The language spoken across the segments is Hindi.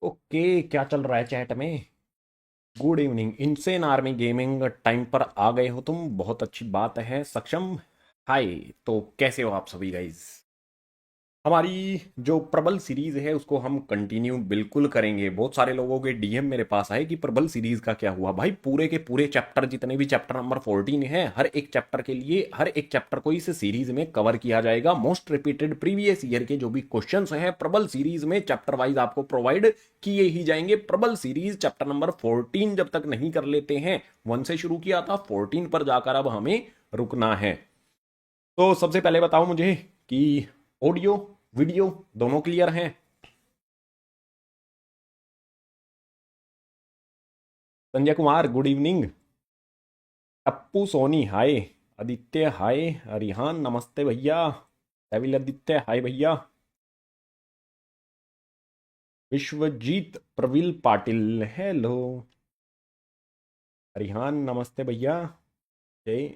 ओके, क्या चल रहा है चैट में? Good evening. Insane army gaming time पर आ गए हो तुम, बहुत अच्छी बात है। सक्षम, हाय। तो कैसे हो आप सभी गाइज? हमारी जो प्रबल सीरीज है उसको हम कंटिन्यू बिल्कुल करेंगे। बहुत सारे लोगों के डीएम मेरे पास आए कि प्रबल सीरीज का क्या हुआ। भाई पूरे के पूरे चैप्टर, जितने भी चैप्टर नंबर 14 है, हर एक चैप्टर के लिए हर एक चैप्टर को इस सीरीज में कवर किया जाएगा। मोस्ट रिपीटेड प्रीवियस ईयर के जो भी क्वेश्चंस हैं प्रबल सीरीज में चैप्टर वाइज आपको प्रोवाइड किए ही जाएंगे। प्रबल सीरीज चैप्टर नंबर 14 जब तक नहीं कर लेते हैं, 1 से शुरू किया था, 14 पर जाकर अब हमें रुकना है। तो सबसे पहले बताओ मुझे कि ऑडियो वीडियो दोनों क्लियर हैं? Sanjay Kumar good evening. Tappu Soni hi. Aditya hi. Rihan नमस्ते भैया। डेविल आदित्य हाय भैया। विश्वजीत प्रवील पाटिल हेलो। रिहान नमस्ते भैया। Jai.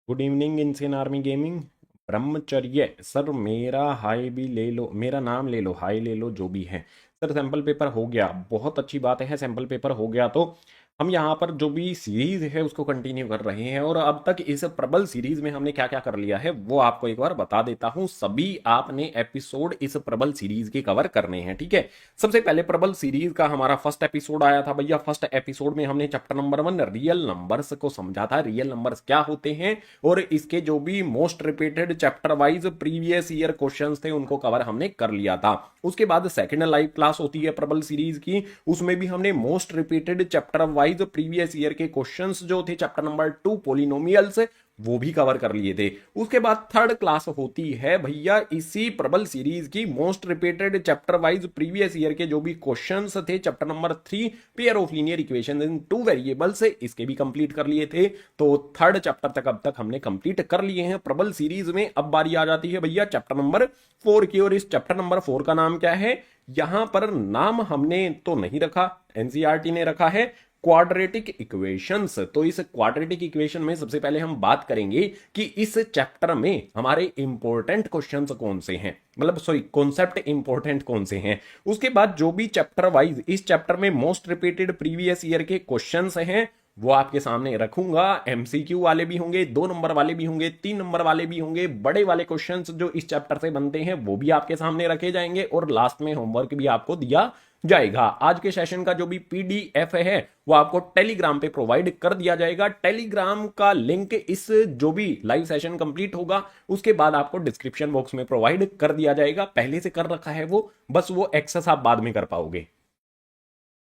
Good evening Indian army gaming. ब्रह्मचर्य सर, मेरा हाई भी ले लो, मेरा नाम ले लो, हाई ले लो, जो भी है। सर सैंपल पेपर हो गया, बहुत अच्छी बात है। सैंपल पेपर हो गया तो हम यहाँ पर जो भी सीरीज है उसको कंटिन्यू कर रहे हैं। और अब तक इस प्रबल सीरीज में हमने क्या क्या कर लिया है वो आपको एक बार बता देता हूँ। सभी आपने एपिसोड इस प्रबल सीरीज के कवर करने हैं, ठीक है। सबसे पहले प्रबल सीरीज का हमारा फर्स्ट एपिसोड आया था भैया। फर्स्ट एपिसोड में हमने चैप्टर नंबर 1 रियल नंबर्स को समझा था। रियल नंबर्स क्या होते हैं और इसके जो भी most repeated chapter wise previous year questions थे उनको कवर हमने कर लिया था। उसके बाद सेकंड लाइव क्लास होती है प्रबल सीरीज की, उसमें भी हमने most repeated chapter wise previous year के क्वेश्चंस जो थे चैप्टर नंबर 2 पोलिनोमियल्स, वो भी कवर कर लिए थे। उसके बाद थर्ड क्लास होती है भैया इसी प्रबल सीरीज की most repeated chapter wise previous year के जो भी क्वेश्चंस थे chapter number 3 pair of linear equation in two variables, इसके भी कंप्लीट कर लिए थे। तो थर्ड चैप्टर तक अब तक हमने कंप्लीट कर लिए हैं प्रबल सीरीज में। अब बारी आ जाती है भैया चैप्टर नंबर 4 की। और इस चैप्टर नंबर 4 का नाम क्या है? यहां पर नाम हमने तो नहीं रखा, एनसीईआरटी ने रखा है क्वाड्रेटिक इक्वेशंस। तो इस क्वाड्रेटिक इक्वेशन में सबसे पहले हम बात करेंगे कि इस चैप्टर में हमारे इंपॉर्टेंट क्वेश्चंस कौन से हैं, मतलब सॉरी कॉन्सेप्ट इंपॉर्टेंट कौन से हैं। उसके बाद जो भी चैप्टर वाइज इस चैप्टर में मोस्ट रिपीटेड प्रीवियस ईयर के क्वेश्चंस हैं वो आपके सामने रखूंगा। एमसीक्यू वाले भी होंगे, 2 नंबर वाले भी होंगे, 3 नंबर वाले भी होंगे। बड़े वाले क्वेश्चंस जो इस चैप्टर से बनते हैं वो भी आपके सामने रखे जाएंगे और लास्ट में होमवर्क भी आपको दिया जाएगा। आज के सेशन का जो भी पीडीएफ है वो आपको टेलीग्राम पे प्रोवाइड कर दिया जाएगा। टेलीग्राम का लिंक इस जो भी लाइव सेशन कंप्लीट होगा उसके बाद आपको डिस्क्रिप्शन बॉक्स में प्रोवाइड कर दिया जाएगा। पहले से कर रखा है वो, बस वो एक्सेस आप बाद में कर पाओगे।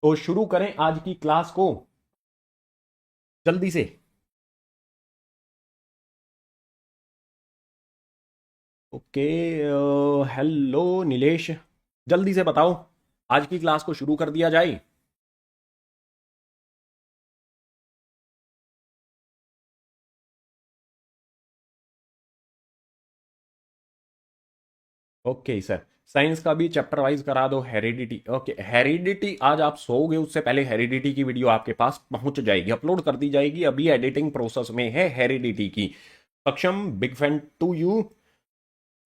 तो शुरू करें आज की क्लास को जल्दी से। ओके, हेलो नीलेश, जल्दी से बताओ आज की क्लास को शुरू कर दिया जाए। ओके सर, साइंस का भी चैप्टर वाइज करा दो। हेरिडिटी, ओके हेरिडिटी आज आप सोओगे उससे पहले हेरिडिटी की वीडियो आपके पास पहुंच जाएगी, अपलोड कर दी जाएगी। अभी एडिटिंग प्रोसेस में है हेरिडिटी की। Saksham big fan to you.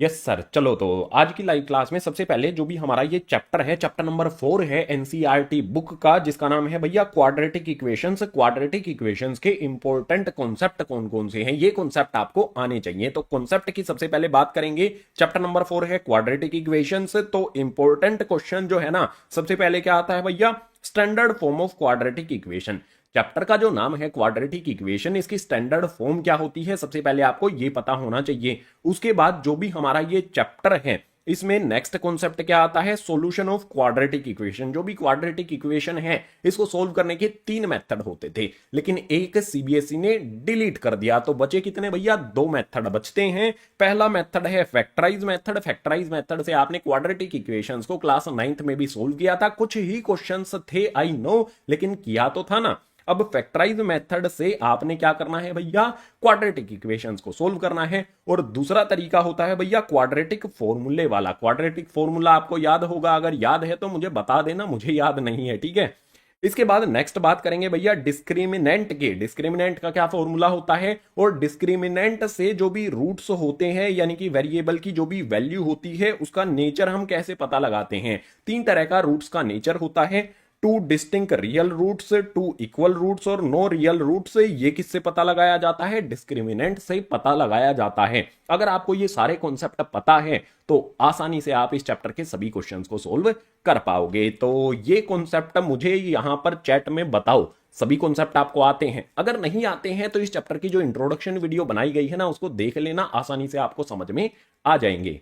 Yes sir. चलो तो आज की लाइव क्लास में सबसे पहले जो भी हमारा ये चैप्टर है, चैप्टर नंबर 4 है एनसीईआरटी बुक का, जिसका नाम है भैया क्वाड्रेटिक इक्वेशंस। क्वाड्रेटिक इक्वेशंस के इंपॉर्टेंट कॉन्सेप्ट कौन कौन से हैं, ये कॉन्सेप्ट आपको आने चाहिए। तो कॉन्सेप्ट की सबसे पहले बात करेंगे। चैप्टर नंबर 4 है क्वाड्रेटिक इक्वेशंस। तो इंपॉर्टेंट क्वेश्चन जो है ना, सबसे पहले क्या आता है भैया? Standard form of quadratic equation. Chapter का जो नाम है क्वाड्रेटिक इक्वेशन, इसकी स्टैंडर्ड फॉर्म क्या होती है सबसे पहले आपको ये पता होना चाहिए। उसके बाद जो भी हमारा ये चैप्टर है इसमें नेक्स्ट कॉन्सेप्ट क्या आता है? Solution of quadratic equation. जो भी क्वाड्रेटिक इक्वेशन है इसको सोल्व करने के 3 मेथड होते थे, लेकिन एक सीबीएसई ने डिलीट कर दिया। तो बचे कितने भैया? 2 मेथड बचते हैं। पहला मेथड है फैक्टराइज मेथड। फैक्टराइज मेथड से आपने क्वाड्रेटिक इक्वेशंस को क्लास 9th में भी सोल्व किया था। कुछ ही क्वेश्चंस थे आई नो, लेकिन किया तो था ना। अब फैक्टराइज मेथड से आपने क्या करना है भैया? क्वाड्रेटिक इक्वेशंस को सोल्व करना है। और दूसरा तरीका होता है भैया क्वाड्रेटिक फॉर्मूले वाला। क्वाड्रेटिक फॉर्मूला आपको याद होगा, अगर याद है तो मुझे बता देना, मुझे याद नहीं है, ठीक है। इसके बाद नेक्स्ट बात करेंगे भैया डिस्क्रिमिनेंट के। डिस्क्रिमिनेंट का क्या फॉर्मूला होता है, और डिस्क्रिमिनेंट से जो भी रूट्स होते हैं यानी कि वेरिएबल की जो भी वैल्यू होती है उसका नेचर हम कैसे पता लगाते हैं। तीन तरह का रूट्स का नेचर होता है, two distinct real roots, two equal roots और नो रियल रूट्स। ये किससे पता लगाया जाता है, डिस्क्रिमिनेंट से पता लगाया जाता है। अगर आपको ये सारे कॉन्सेप्ट पता है तो आसानी से आप इस चैप्टर के सभी क्वेश्चंस को सोल्व कर पाओगे। तो ये कॉन्सेप्ट मुझे यहां पर चैट में बताओ, सभी कॉन्सेप्ट आपको आते हैं। अगर नहीं आते हैं तो इस चैप्टर की जो इंट्रोडक्शन वीडियो बनाई गई है ना उसको देख लेना, आसानी से आपको समझ में आ जाएंगे।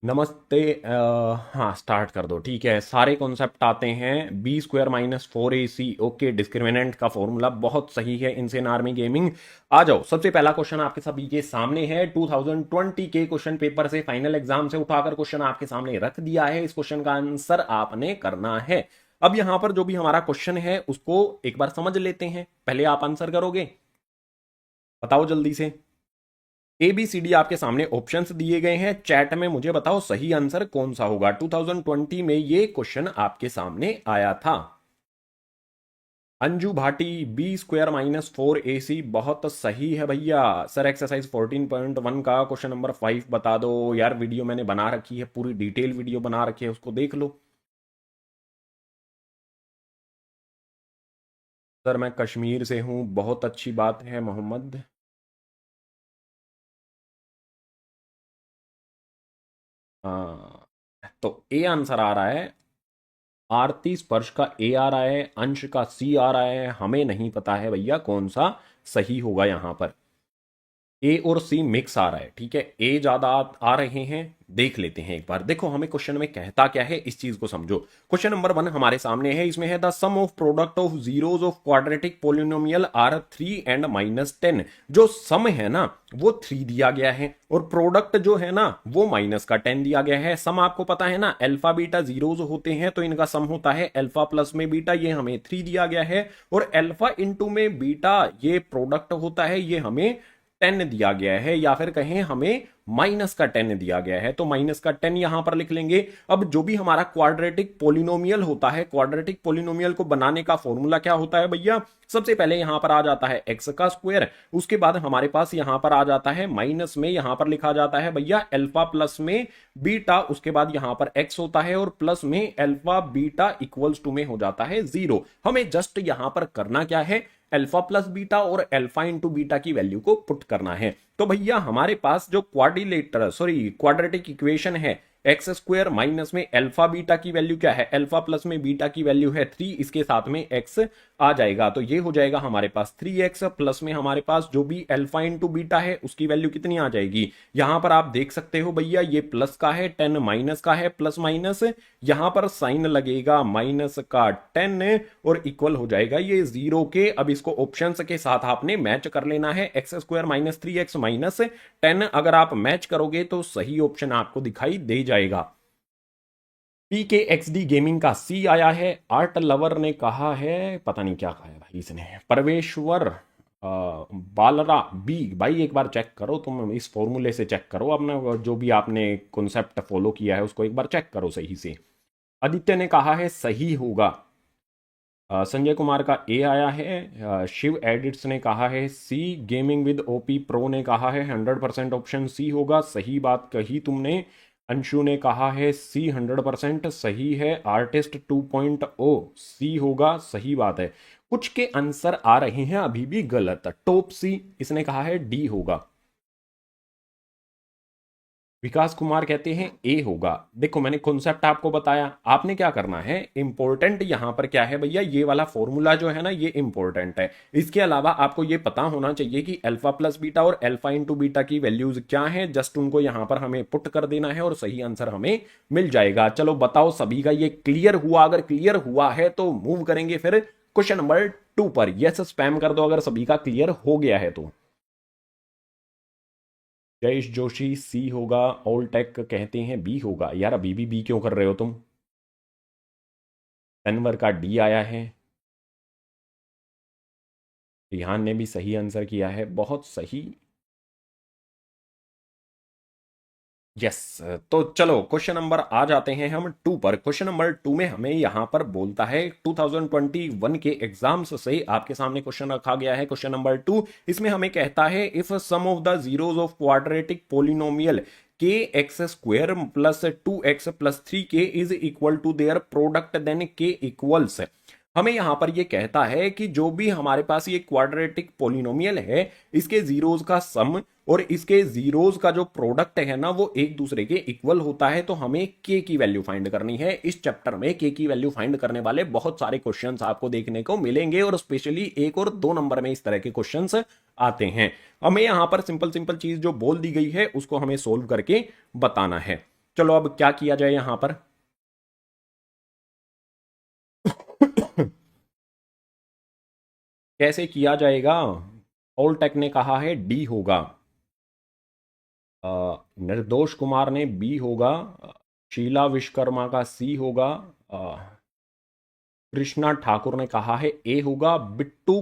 नमस्ते। हाँ स्टार्ट कर दो, ठीक है। सारे कॉन्सेप्ट आते हैं, B square minus 4ac। Okay, discriminant का फॉर्मूला बहुत सही है इंसेन आर्मी गेमिंग। आ जाओ, सबसे पहला क्वेश्चन आपके सभी के सामने है। 2020 के क्वेश्चन पेपर से, फाइनल एग्जाम से उठाकर क्वेश्चन आपके सामने रख दिया है। इस क्वेश्चन का आंसर आपने करना है। अब यहां पर जो भी हमारा क्वेश्चन है उसको एक बार समझ लेते हैं, पहले आप आंसर करोगे, बताओ जल्दी से। ए बी सी डी आपके सामने ऑप्शंस दिए गए हैं, चैट में मुझे बताओ सही आंसर कौन सा होगा। 2020 में ये क्वेश्चन आपके सामने आया था। Anju Bhati, B square minus 4ac, बहुत सही है भैया। सर एक्सरसाइज 14.1 का क्वेश्चन नंबर 5 बता दो। यार वीडियो मैंने बना रखी है, पूरी डिटेल वीडियो बना रखी है, उसको देख लो। सर मैं कश्मीर से हूं, बहुत अच्छी बात है मोहम्मद। हाँ, तो ए आंसर आ रहा है। आरती स्पर्श का ए आ रहा है, अंश का सी आ रहा है, हमें नहीं पता है भैया कौन सा सही होगा यहां पर। ए और सी मिक्स आ रहा है, ठीक है। ए ज्यादा आ रहे हैं, देख लेते हैं एक बार। देखो हमें क्वेश्चन में कहता क्या है, इस चीज को समझो। क्वेश्चन नंबर 1 हमारे सामने है, इसमें है the sum of product of zeroes of quadratic polynomial are 3 and -10। जो सम है ना वो 3 दिया गया है, और प्रोडक्ट जो है ना वो माइनस का 10 दिया गया है। सम आपको पता है ना, अल्फा बीटा जीरोस होते हैं तो इनका सम होता है अल्फा प्लस में बीटा, ये हमें 3 दिया गया है। और अल्फा इंटू में बीटा ये प्रोडक्ट होता है, ये हमें 10 दिया गया है, या फिर कहें हमें माइनस का 10 दिया गया है, तो माइनस का 10 यहां पर लिख लेंगे। अब जो भी हमारा क्वाड्रेटिक पोलिनोमियल होता है, क्वाड्रेटिक पोलिनोमियल को बनाने का फॉर्मूला क्या होता है भैया, सबसे पहले यहां पर आ जाता है एक्स का स्क्वायर, उसके बाद हमारे पास यहां पर आ जाता है माइनस में, यहां पर लिखा जाता है भैया अल्फा प्लस में बीटा, उसके बाद यहां पर एक्स होता है, और प्लस में अल्फा बीटा इक्वल्स टू में हो जाता है 0। हमें जस्ट यहां पर करना क्या है, अल्फा प्लस बीटा और अल्फा इंटू बीटा की वैल्यू को पुट करना है। तो भैया हमारे पास जो क्वाड्रेटिक इक्वेशन है, एक्स स्क्वायर माइनस में अल्फा बीटा की वैल्यू क्या है, अल्फा प्लस में बीटा की वैल्यू है 3, इसके साथ में एक्स आ जाएगा, तो ये हो जाएगा हमारे पास 3x, प्लस में हमारे पास जो भी अल्फा इंटू बीटा है उसकी वैल्यू कितनी आ जाएगी। यहां पर आप देख सकते हो भैया ये प्लस का है, 10 माइनस का है, प्लस माइनस यहां पर साइन लगेगा माइनस का 10 और इक्वल हो जाएगा ये 0 के। अब इसको ऑप्शंस के साथ आपने मैच कर लेना है, x square minus 3x minus 10, अगर आप मैच करोगे तो सही ऑप्शन आपको दिखाई दे जाएगा। पी के एक्स डी गेमिंग का सी आया है। आर्ट लवर ने कहा है, पता नहीं क्या कहा है भाई इसने। परवेश्वर बालरा बी, भाई एक बार चेक करो तुम, इस फॉर्मूले से चेक करो अपना, जो भी आपने कॉन्सेप्ट फॉलो किया है उसको एक बार चेक करो सही से। आदित्य ने कहा है सही होगा। संजय कुमार का ए आया है। शिव एडिट्स ने कहा है सी। गेमिंग विद ओपी प्रो ने कहा है 100% ऑप्शन सी होगा, सही बात कही तुमने। अंशु ने कहा है सी 100% सही है। आर्टिस्ट 2.0 सी होगा, सही बात है। कुछ के आंसर आ रहे हैं अभी भी गलत। टॉप सी इसने कहा है डी होगा। विकास कुमार कहते हैं ए होगा। देखो मैंने कॉन्सेप्ट आपको बताया, आपने क्या करना है, इंपॉर्टेंट यहां पर क्या है भैया, ये वाला फॉर्मूला जो है ना ये इंपॉर्टेंट है। इसके अलावा आपको ये पता होना चाहिए कि अल्फा प्लस बीटा और अल्फा इंटू बीटा की वैल्यूज क्या है, जस्ट उनको यहां पर हमें पुट कर देना है और सही आंसर हमें मिल जाएगा। चलो बताओ सभी का ये क्लियर हुआ, अगर क्लियर हुआ है तो मूव करेंगे फिर क्वेश्चन नंबर 2 पर। यस स्पैम कर दो अगर सभी का क्लियर हो गया है तो। जयेश जोशी सी होगा। ऑल टेक कहते हैं बी होगा। यार अभी भी बी क्यों कर रहे हो तुम। तनवर का डी आया है। रिहान ने भी सही आंसर किया है, बहुत सही। यस। तो चलो क्वेश्चन नंबर आ जाते हैं हम 2 पर। क्वेश्चन नंबर 2 में हमें यहां पर बोलता है 2021 के एग्जाम्स से आपके सामने क्वेश्चन रखा गया है। क्वेश्चन नंबर 2 इसमें हमें कहता है if sum of the zeros of quadratic polynomial k x square plus 2x plus 3k is equal to their product then k equals. हमें यहां पर ये कहता है कि जो भी हमारे पास ये क्वाड्रेटिक पोलिनोमियल है इसके जीरोज का सम और इसके जीरोज का जो प्रोडक्ट है ना वो एक दूसरे के इक्वल होता है। तो हमें के की वैल्यू फाइंड करनी है। इस चैप्टर में के की वैल्यू फाइंड करने वाले बहुत सारे क्वेश्चंस आपको देखने को मिलेंगे और स्पेशली 1 और 2 नंबर में इस तरह के क्वेश्चंस आते हैं। हमें यहां पर सिंपल सिंपल चीज जो बोल दी गई है उसको हमें सोल्व करके बताना है। चलो अब क्या किया जाए यहां पर। कैसे किया जाएगा। ऑल टेक ने कहा है डी होगा। निर्दोष कुमार ने बी होगा। शीला विश्वकर्मा का सी होगा। कृष्णा ठाकुर ने कहा है ए होगा। बिट्टू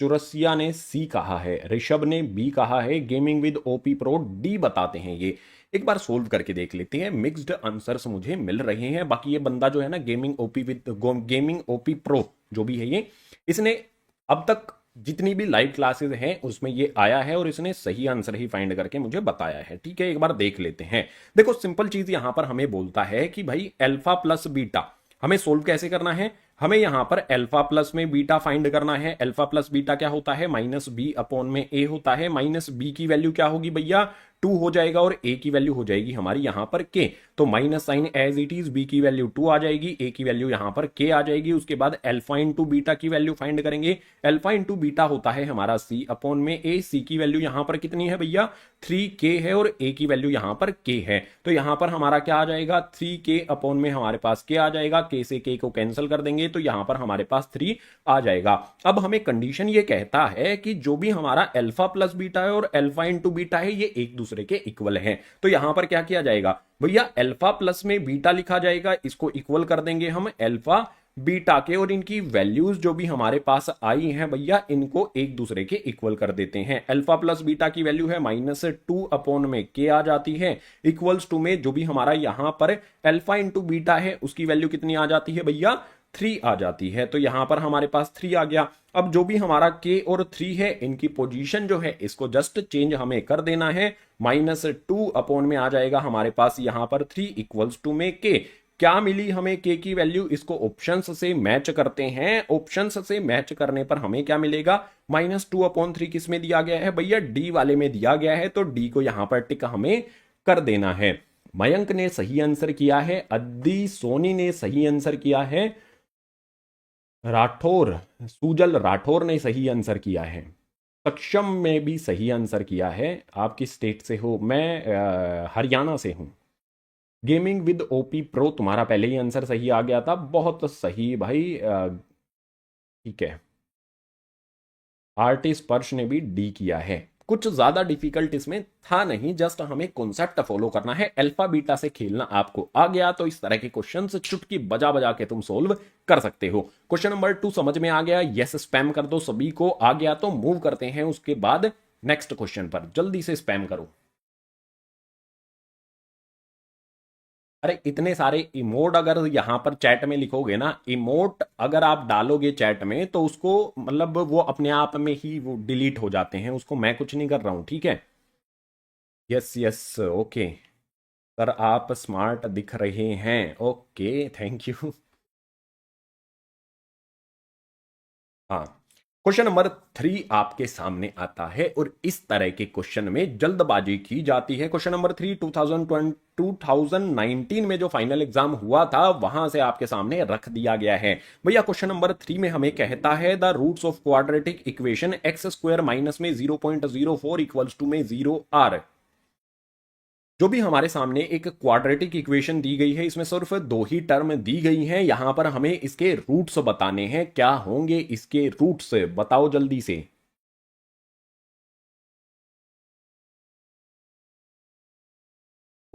चुरसिया ने सी कहा है। ऋषभ ने बी कहा है। Gaming with OP pro D बताते हैं। ये एक बार सोल्व करके देख लेते हैं। मिक्स्ड आंसर्स मुझे मिल रहे हैं। बाकी ये बंदा जो है ना गेमिंग ओपी प्रो जो भी है ये इसने अब तक जितनी भी लाइव क्लासेस हैं उसमें ये आया है और इसने सही आंसर ही फाइंड करके मुझे बताया है। ठीक है एक बार देख लेते हैं। देखो सिंपल चीज यहां पर हमें बोलता है कि भाई अल्फा प्लस बीटा हमें सोल्व कैसे करना है। हमें यहां पर अल्फा प्लस में बीटा फाइंड करना है। अल्फा प्लस बीटा क्या होता है माइनस बी अपॉन में ए होता है। माइनस बी की वैल्यू क्या होगी भैया 2 हो जाएगा और ए की वैल्यू हो जाएगी हमारी यहां पर के। तो minus sign as it is B की वैल्यू 2 आ जाएगी ए की वैल्यू यहां पर के आ जाएगी। उसके बाद अल्फा इंटू बीटा की वैल्यू फाइंड करेंगे। अल्फा इंटू बीटा होता है हमारा सी अपॉन में ए। सी की वैल्यू यहां पर कितनी है भैया 3k है और ए की वैल्यू यहां पर के है। तो यहां पर हमारा क्या आ जाएगा 3k अपॉन में हमारे पास के आ जाएगा। के से के को कैंसिल कर देंगे तो यहां पर हमारे पास 3 आ जाएगा। अब हमें कंडीशन ये कहता है कि जो भी हमारा अल्फा प्लस बीटा है और अल्फा इंटू बीटा है ये एक दूसरे के इक्वल है। तो यहां पर क्या किया जाएगा भैया अल्फा प्लस में बीटा लिखा जाएगा। इसको इक्वल कर देंगे हम अल्फा बीटा के और इनकी वैल्यूज जो भी हमारे पास आई हैं भैया इनको एक दूसरे के इक्वल कर देते हैं। अल्फा प्लस बीटा की वैल्यू है -2 अपॉन में के आ जाती है इक्वल्स टू में जो भी हमारा यहां पर अल्फा इंटू बीटा है उसकी वैल्यू कितनी आ जाती है भैया 3 आ जाती है। तो यहां पर हमारे पास 3 आ गया। अब जो भी हमारा के और 3 है इनकी पोजीशन जो है इसको जस्ट चेंज हमें कर देना है। -2 अपॉन में आ जाएगा हमारे पास यहां पर 3 इक्वल्स टू में के। क्या मिली हमें के की वैल्यू इसको ऑप्शंस से मैच करते हैं। ऑप्शंस से मैच करने पर हमें क्या मिलेगा -2 अपॉन 3 किस में दिया गया है भैया डी वाले में दिया गया है। तो डी को यहां पर टिक हमें कर देना है। मयंक ने सही आंसर किया है। अद्दी सोनी ने सही आंसर किया है। राठौर सुजल राठौर ने सही आंसर किया है। सक्षम में भी सही आंसर किया है। आप किस स्टेट से हो। मैं हरियाणा से हूं। गेमिंग विद ओपी प्रो तुम्हारा पहले ही आंसर सही आ गया था। बहुत सही भाई। ठीक है। आर्टिस्ट स्पर्श ने भी डी किया है। कुछ ज्यादा डिफिकल्ट इसमें था नहीं। जस्ट हमें कॉन्सेप्ट फॉलो करना है। अल्फा बीटा से खेलना आपको आ गया तो इस तरह के क्वेश्चन चुटकी बजा बजा के तुम सोल्व कर सकते हो। क्वेश्चन नंबर 2 समझ में आ गया। यस स्पैम कर दो सभी को आ गया तो मूव करते हैं उसके बाद नेक्स्ट क्वेश्चन पर। जल्दी से स्पैम करो। अरे इतने सारे इमोट अगर यहां पर चैट में लिखोगे ना इमोट अगर आप डालोगे चैट में तो उसको मतलब वो अपने आप में ही वो डिलीट हो जाते हैं। उसको मैं कुछ नहीं कर रहा हूं। ठीक है। Yes yes okay. सर आप स्मार्ट दिख रहे हैं। Okay thank you. हाँ क्वेश्चन नंबर 3 आपके सामने आता है और इस तरह के क्वेश्चन में जल्दबाजी की जाती है। क्वेश्चन नंबर 3 2019 में जो फाइनल एग्जाम हुआ था वहां से आपके सामने रख दिया गया है भैया। क्वेश्चन नंबर 3 में हमें कहता है the roots of quadratic equation x square minus में 0.04 इक्वल्स टू में 0 आर। जो भी हमारे सामने एक क्वाड्रेटिक इक्वेशन दी गई है इसमें सिर्फ 2 ही टर्म दी गई हैं। यहां पर हमें इसके रूट्स बताने हैं। क्या होंगे इसके रूट्स बताओ जल्दी से।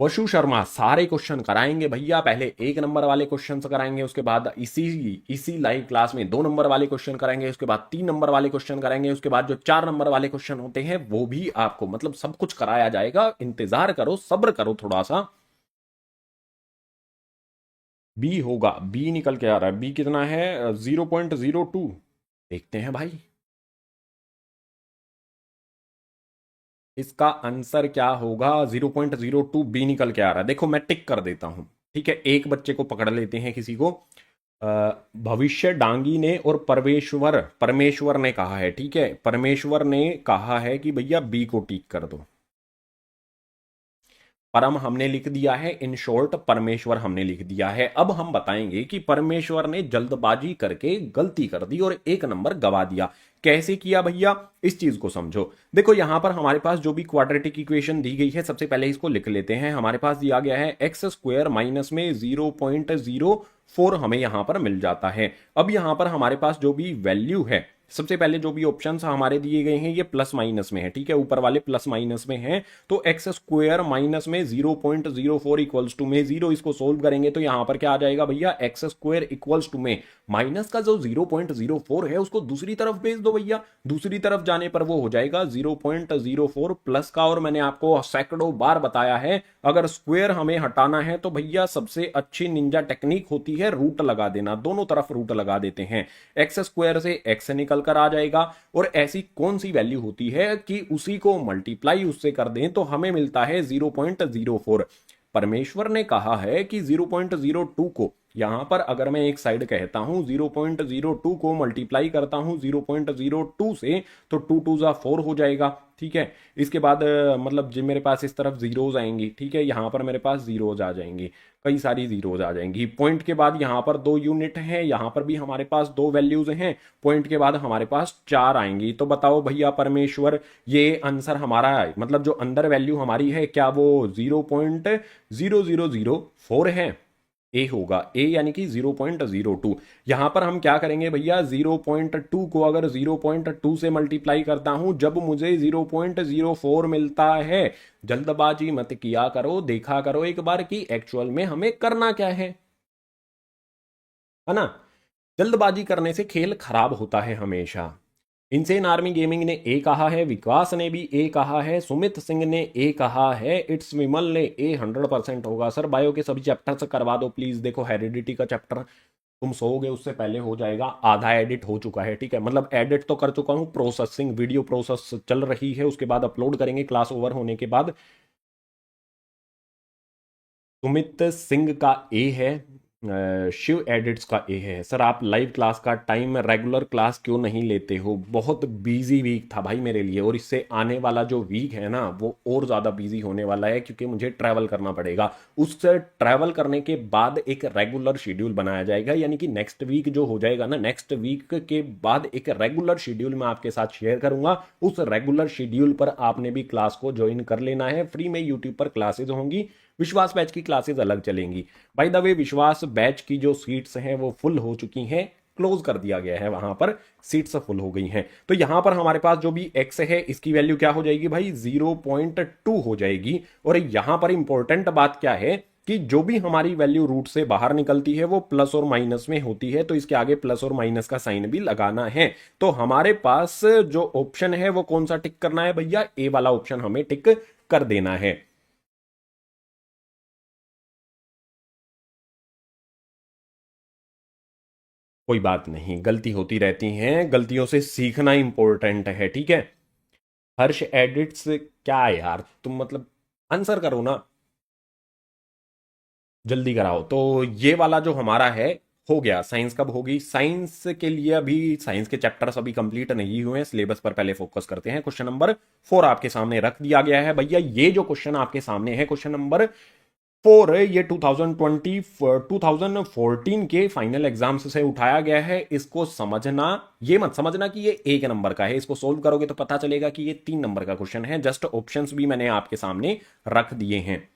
वशु शर्मा सारे क्वेश्चन कराएंगे भैया। पहले 1 नंबर वाले क्वेश्चन कराएंगे, उसके बाद इसी इसी लाइव क्लास में 2 नंबर वाले क्वेश्चन कराएंगे, उसके बाद 3 नंबर वाले क्वेश्चन कराएंगे, उसके बाद जो 4 नंबर वाले क्वेश्चन होते हैं वो भी आपको मतलब सब कुछ कराया जाएगा। इंतजार करो, सब्र करो थोड़ा सा। बी होगा, बी निकल के आ रहा है। बी कितना है? 0.02। देखते हैं भाई इसका आंसर क्या होगा। 0.02 बी निकल के आ रहा है। देखो मैं टिक कर देता हूं, ठीक है। एक बच्चे को पकड़ लेते हैं, किसी को। भविष्य डांगी ने और परमेश्वर परमेश्वर ने कहा है, ठीक है। परमेश्वर ने कहा है कि भैया बी को टिक कर दो। परम हमने लिख दिया है, इन शॉर्ट परमेश्वर हमने लिख दिया है। अब हम बताएंगे कि परमेश्वर ने जल्दबाजी करके गलती कर दी और 1 नंबर गवा दिया। कैसे किया भैया, इस चीज को समझो। देखो यहां पर हमारे पास जो भी क्वाड्रेटिक इक्वेशन दी गई है, सबसे पहले इसको लिख लेते हैं। हमारे पास दिया गया है x² माइनस में 0.04 हमें यहां पर मिल जाता है। अब यहां पर हमारे पास जो भी वैल्यू है, सबसे पहले जो भी ऑप्शंस हमारे दिए गए हैं ये प्लस माइनस में है, ठीक है। ऊपर वाले प्लस माइनस में है, तो x² माइनस में 0.04 इक्वल्स टू में 0। इसको सोल्व करेंगे तो यहां पर क्या आ जाएगा भैया, x² इक्वल्स टू में माइनस का जो 0.04 है उसको दूसरी तरफ भेज दो भैया। दूसरी तरफ जाने पर वो हो जाएगा 0.04 प्लस का। और मैंने आपको सैकड़ों बार बताया है, अगर स्क्वायर हमें हटाना है तो भैया सबसे अच्छी निंजा टेक्निक होती है रूट लगा देना। दोनों तरफ रूट लगा देते हैं, x² से x निकल कर आ जाएगा। और ऐसी कौन सी वैल्यू होती है कि उसी को मल्टीप्लाई उससे कर दें तो हमें मिलता है 0.04। परमेश्वर ने कहा है कि 0.02 को यहां पर अगर मैं एक साइड कहता हूं 0.02 को मल्टीप्लाई करता हूं 0.02 से, तो 2 2 जा 4 हो जाएगा, ठीक है। इसके बाद मतलब जो मेरे पास इस तरफ जीरोज आएंगी, ठीक है। यहां पर मेरे पास जीरोज आ जाएंगी, कई सारी जीरोज आ जाएंगी। पॉइंट के बाद यहां पर 2 यूनिट है, यहां पर भी हमारे पास 2 वैल्यूज हैं। पॉइंट के बाद हमारे पास 4 आएंगी। तो बताओ भैया परमेश्वर, ये आंसर हमारा है, मतलब जो अंदर वैल्यू हमारी है क्या वो 0.0004 है? ए होगा, ए यानी कि 0.02। यहां पर हम क्या करेंगे भैया, 0.2 को अगर 0.2 से मल्टीप्लाई करता हूं जब मुझे 0.04 मिलता है। जल्दबाजी मत किया करो, देखा करो एक बार कि एक्चुअल में हमें करना क्या है ना। जल्दबाजी करने से खेल खराब होता है हमेशा। इनसेन आर्मी गेमिंग ने ए कहा है, विकास ने भी ए कहा है, सुमित सिंह ने ए कहा है, इट्स विमल ने ए 100% होगा। सर बायो के सभी चैप्टर से करवा दो प्लीज। देखो हेरिडिटी का चैप्टर तुम सोओगे उससे पहले हो जाएगा, आधा एडिट हो चुका है, ठीक है। मतलब एडिट तो कर चुका हूं, प्रोसेसिंग वीडियो प्रोसेस चल रही है, उसके बाद अपलोड करेंगे क्लास ओवर होने के बाद। सुमित सिंह का ए है, शिव एडिट्स का ए है। सर आप लाइव क्लास का टाइम रेगुलर क्लास क्यों नहीं लेते हो? बहुत बिजी वीक था भाई मेरे लिए, और इससे आने वाला जो वीक है ना वो और ज़्यादा बिजी होने वाला है, क्योंकि मुझे ट्रैवल करना पड़ेगा। उससे ट्रैवल करने के बाद एक रेगुलर शेड्यूल बनाया जाएगा, यानी कि नेक्स्ट वीक जो हो जाएगा ना, नेक्स्ट वीक के बाद एक रेगुलर शेड्यूल मैं आपके साथ शेयर करूंगा। उस रेगुलर शेड्यूल पर आपने भी क्लास को ज्वाइन कर लेना है। फ्री में यूट्यूब पर क्लासेज होंगी, विश्वास बैच की क्लासेस अलग चलेंगी। बाय द वे विश्वास बैच की जो सीट्स हैं वो फुल हो चुकी हैं, क्लोज कर दिया गया है, वहां पर सीट्स फुल हो गई हैं। तो यहां पर हमारे पास जो भी एक्स है इसकी वैल्यू क्या हो जाएगी भाई, 0.2 हो जाएगी। और यहां पर इंपॉर्टेंट बात क्या है कि जो भी हमारी वैल्यू रूट से बाहर निकलती है वो प्लस और माइनस में होती है, तो इसके आगे प्लस और माइनस का साइन भी लगाना है। तो हमारे पास जो ऑप्शन है वो कौन सा टिक करना है भैया, ए वाला ऑप्शन हमें टिक कर देना है। कोई बात नहीं, गलती होती रहती हैं, गलतियों से सीखना इंपॉर्टेंट है, ठीक है। हर्ष एडिट्स क्या है यार तुम, मतलब आंसर करो ना, जल्दी कराओ। तो ये वाला जो हमारा है हो गया। साइंस कब होगी? साइंस के लिए अभी साइंस के चैप्टर्स अभी कंप्लीट नहीं हुए हैं, सिलेबस पर पहले फोकस करते हैं। क्वेश्चन नंबर 4 आपके सामने रख दिया गया है भैया। ये जो क्वेश्चन आपके सामने है क्वेश्चन नंबर 4, ये 2014 के फाइनल एग्जाम्स से उठाया गया है। इसको समझना, ये मत समझना कि ये 1 नंबर का है। इसको सोल्व करोगे तो पता चलेगा कि ये 3 नंबर का क्वेश्चन है। जस्ट ऑप्शंस भी मैंने आपके सामने रख दिए हैं।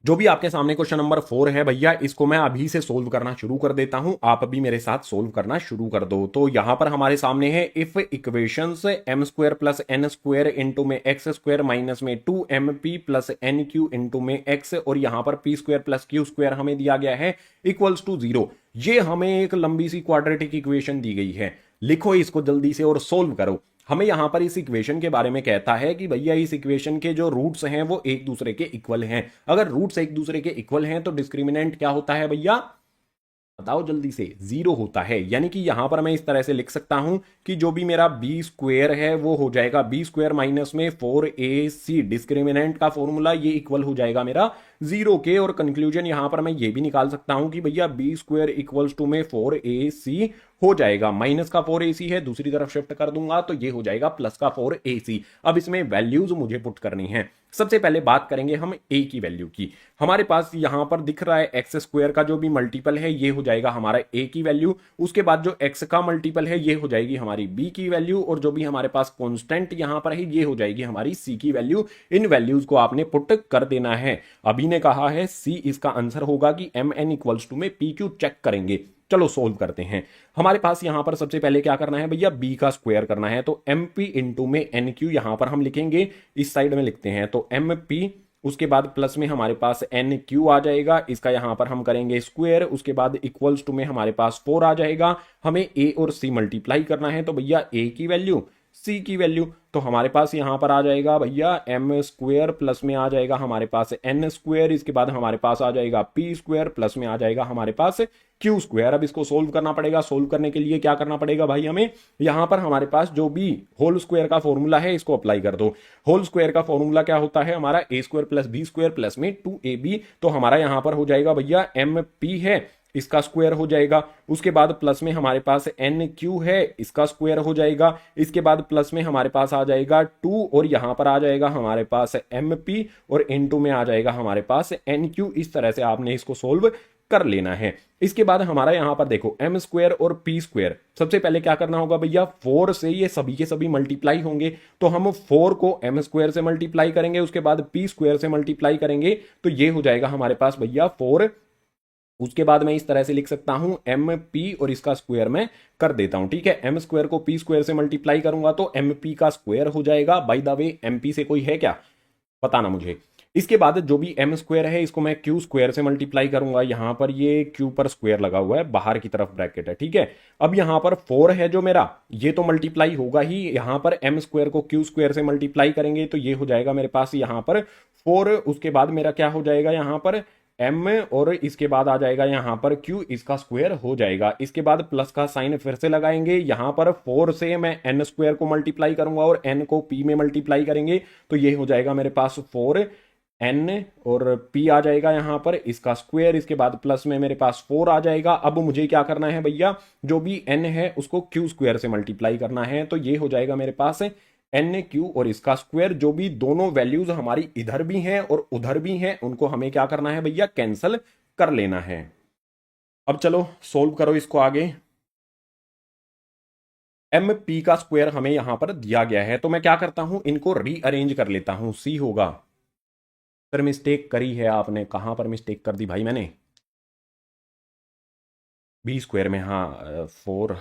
जो भी आपके सामने क्वेश्चन नंबर 4 है भैया, इसको मैं अभी से सोल्व करना शुरू कर देता हूं, आप अभी मेरे साथ सोल्व करना शुरू कर दो। तो यहां पर हमारे सामने है if equations m square plus n square into में एक्स स्क्वायर माइनस में 2mp plus n q into में एक्स, और यहां पर p square plus q square हमें दिया गया है इक्वल्स टू 0। ये हमें एक लंबी सी क्वाड्रेटिक इक्वेशन दी गई है। लिखो इसको जल्दी से और सोल्व करो। हमें यहां पर इस इक्वेशन के बारे में कहता है कि भैया इस इक्वेशन के जो रूट्स हैं वो एक दूसरे के इक्वल हैं। अगर रूट्स एक दूसरे के इक्वल हैं तो डिस्क्रिमिनेंट क्या होता है भैया, बताओ जल्दी से, 0 होता है। यानी कि यहां पर मैं इस तरह से लिख सकता हूं कि जो भी मेरा बी स्क्वेयर है वो हो जाएगा बी स्क्वेयर माइनस में 4ac, डिस्क्रिमिनेंट का फॉर्मूला ये इक्वल हो जाएगा मेरा 0 के। और कंक्लूजन यहां पर मैं ये भी निकाल सकता हूं कि भैया बी स्क्वेयर इक्वल्स टू में 4ac हो जाएगा। माइनस का 4ac है, दूसरी तरफ शिफ्ट कर दूंगा तो ये हो जाएगा प्लस का 4ac। अब इसमें वैल्यूज मुझे पुट करनी है। सबसे पहले बात करेंगे हम a की वैल्यू की। हमारे पास यहां पर दिख रहा है एक्स स्क्वायर का जो भी मल्टीपल है ये हो जाएगा हमारा a की वैल्यू। उसके बाद जो x का मल्टीपल है ये हो जाएगी हमारी b की वैल्यू, और जो भी हमारे पास कांस्टेंट यहां पर है ये हो जाएगी हमारी c की वैल्यू। इन वैल्यूज को आपने पुट कर देना है। अभी ने कहा है c इसका आंसर होगा कि mn इक्वल्स टू में pq चेक करेंगे। चलो सोल्व करते हैं। हमारे पास यहां पर सबसे पहले क्या करना है भैया, b का स्क्वायर करना है। तो mp इंटू में nq यहां पर हम लिखेंगे, इस साइड में लिखते हैं तो mp, उसके बाद प्लस में हमारे पास nq आ जाएगा, इसका यहां पर हम करेंगे स्क्वायर, उसके बाद इक्वल्स टू में हमारे पास 4 आ जाएगा। हमें a और c मल्टीप्लाई करना है तो भैया a की वैल्यू c की वैल्यू, तो हमारे पास यहां पर आ जाएगा भैया m स्क्वायर प्लस में आ जाएगा हमारे पास n स्क्वायर, इसके बाद हमारे पास आ जाएगा p स्क्वायर प्लस में आ जाएगा हमारे पास q स्क्वायर। अब इसको सोल्व करना पड़ेगा। सोल्व करने के लिए क्या करना पड़ेगा भाई, हमें यहां पर हमारे पास जो भी होल स्क्वायर का फॉर्मूला है इसको अप्लाई कर दो। होल स्क्वायर का फॉर्मूला क्या होता है हमारा, a square plus b square plus में 2ab। तो हमारा यहां पर हो जाएगा भैया mp है, इसका स्क्वायर हो जाएगा। उसके बाद प्लस में हमारे पास एन क्यू है, इसका स्क्वायर हो जाएगा। इसके बाद प्लस में हमारे पास आ जाएगा 2, और यहां पर आ जाएगा हमारे पास एम पी, और इनटू में आ जाएगा हमारे पास एन क्यू। इस तरह से आपने इसको सोल्व कर लेना है। इसके बाद हमारा यहां पर देखो एम स्क्वायर और पी स्क्वायर, सबसे पहले क्या करना होगा भैया, 4 से ये सभी के सभी मल्टीप्लाई होंगे। तो हम 4 को एम स्क्वायर से मल्टीप्लाई करेंगे, उसके बाद पी स्क्वायर से मल्टीप्लाई करेंगे, तो ये हो जाएगा हमारे पास भैया 4। उसके बाद मैं इस तरह से लिख सकता हूं एम पी, और इसका स्क्वायर मैं कर देता हूं। ठीक है, एम स्क्वायर को पी स्क्वायर से मल्टीप्लाई करूंगा तो एम पी का स्क्वायर हो जाएगा। By the way m p से कोई है क्या, बताना मुझे। इसके बाद जो भी एम स्क्वायर है इसको मैं क्यू स्क्वायर से मल्टीप्लाई करूंगा। यहां पर ये क्यू पर स्क्वायर लगा हुआ है, बाहर की तरफ ब्रैकेट है। ठीक है, अब यहां पर 4 है जो मेरा, ये तो मल्टीप्लाई होगा ही। यहां पर एम स्क्वायर को क्यू स्क्वायर से मल्टीप्लाई करेंगे तो ये हो जाएगा मेरे पास यहां पर 4। उसके बाद मेरा क्या हो जाएगा यहां पर m, और इसके बाद आ जाएगा यहां पर q, इसका स्क्वायर हो जाएगा। इसके बाद प्लस का साइन फिर से लगाएंगे। यहां पर 4 से मैं n स्क्वायर को मल्टीप्लाई करूंगा और n को p में मल्टीप्लाई करेंगे तो ये हो जाएगा मेरे पास 4n, और p आ जाएगा यहां पर इसका स्क्वायर। इसके बाद प्लस में मेरे पास 4 आ जाएगा। अब मुझे क्या करना है भैया, जो भी n है उसको q स्क्वायर से मल्टीप्लाई करना है, तो ये हो जाएगा मेरे पास एन क्यू और इसका स्क्वायर। जो भी दोनों वैल्यूज हमारी इधर भी हैं और उधर भी हैं उनको हमें क्या करना है भैया, कैंसिल कर लेना है। अब चलो सोल्व करो इसको आगे। एम पी का स्क्वायर हमें यहां पर दिया गया है, तो मैं क्या करता हूं, इनको रीअरेंज कर लेता हूं। सी होगा, सर मिस्टेक करी है आपने, कहां पर मिस्टेक कर दी भाई मैंने, बी स्क्वायर में, हाँ 4,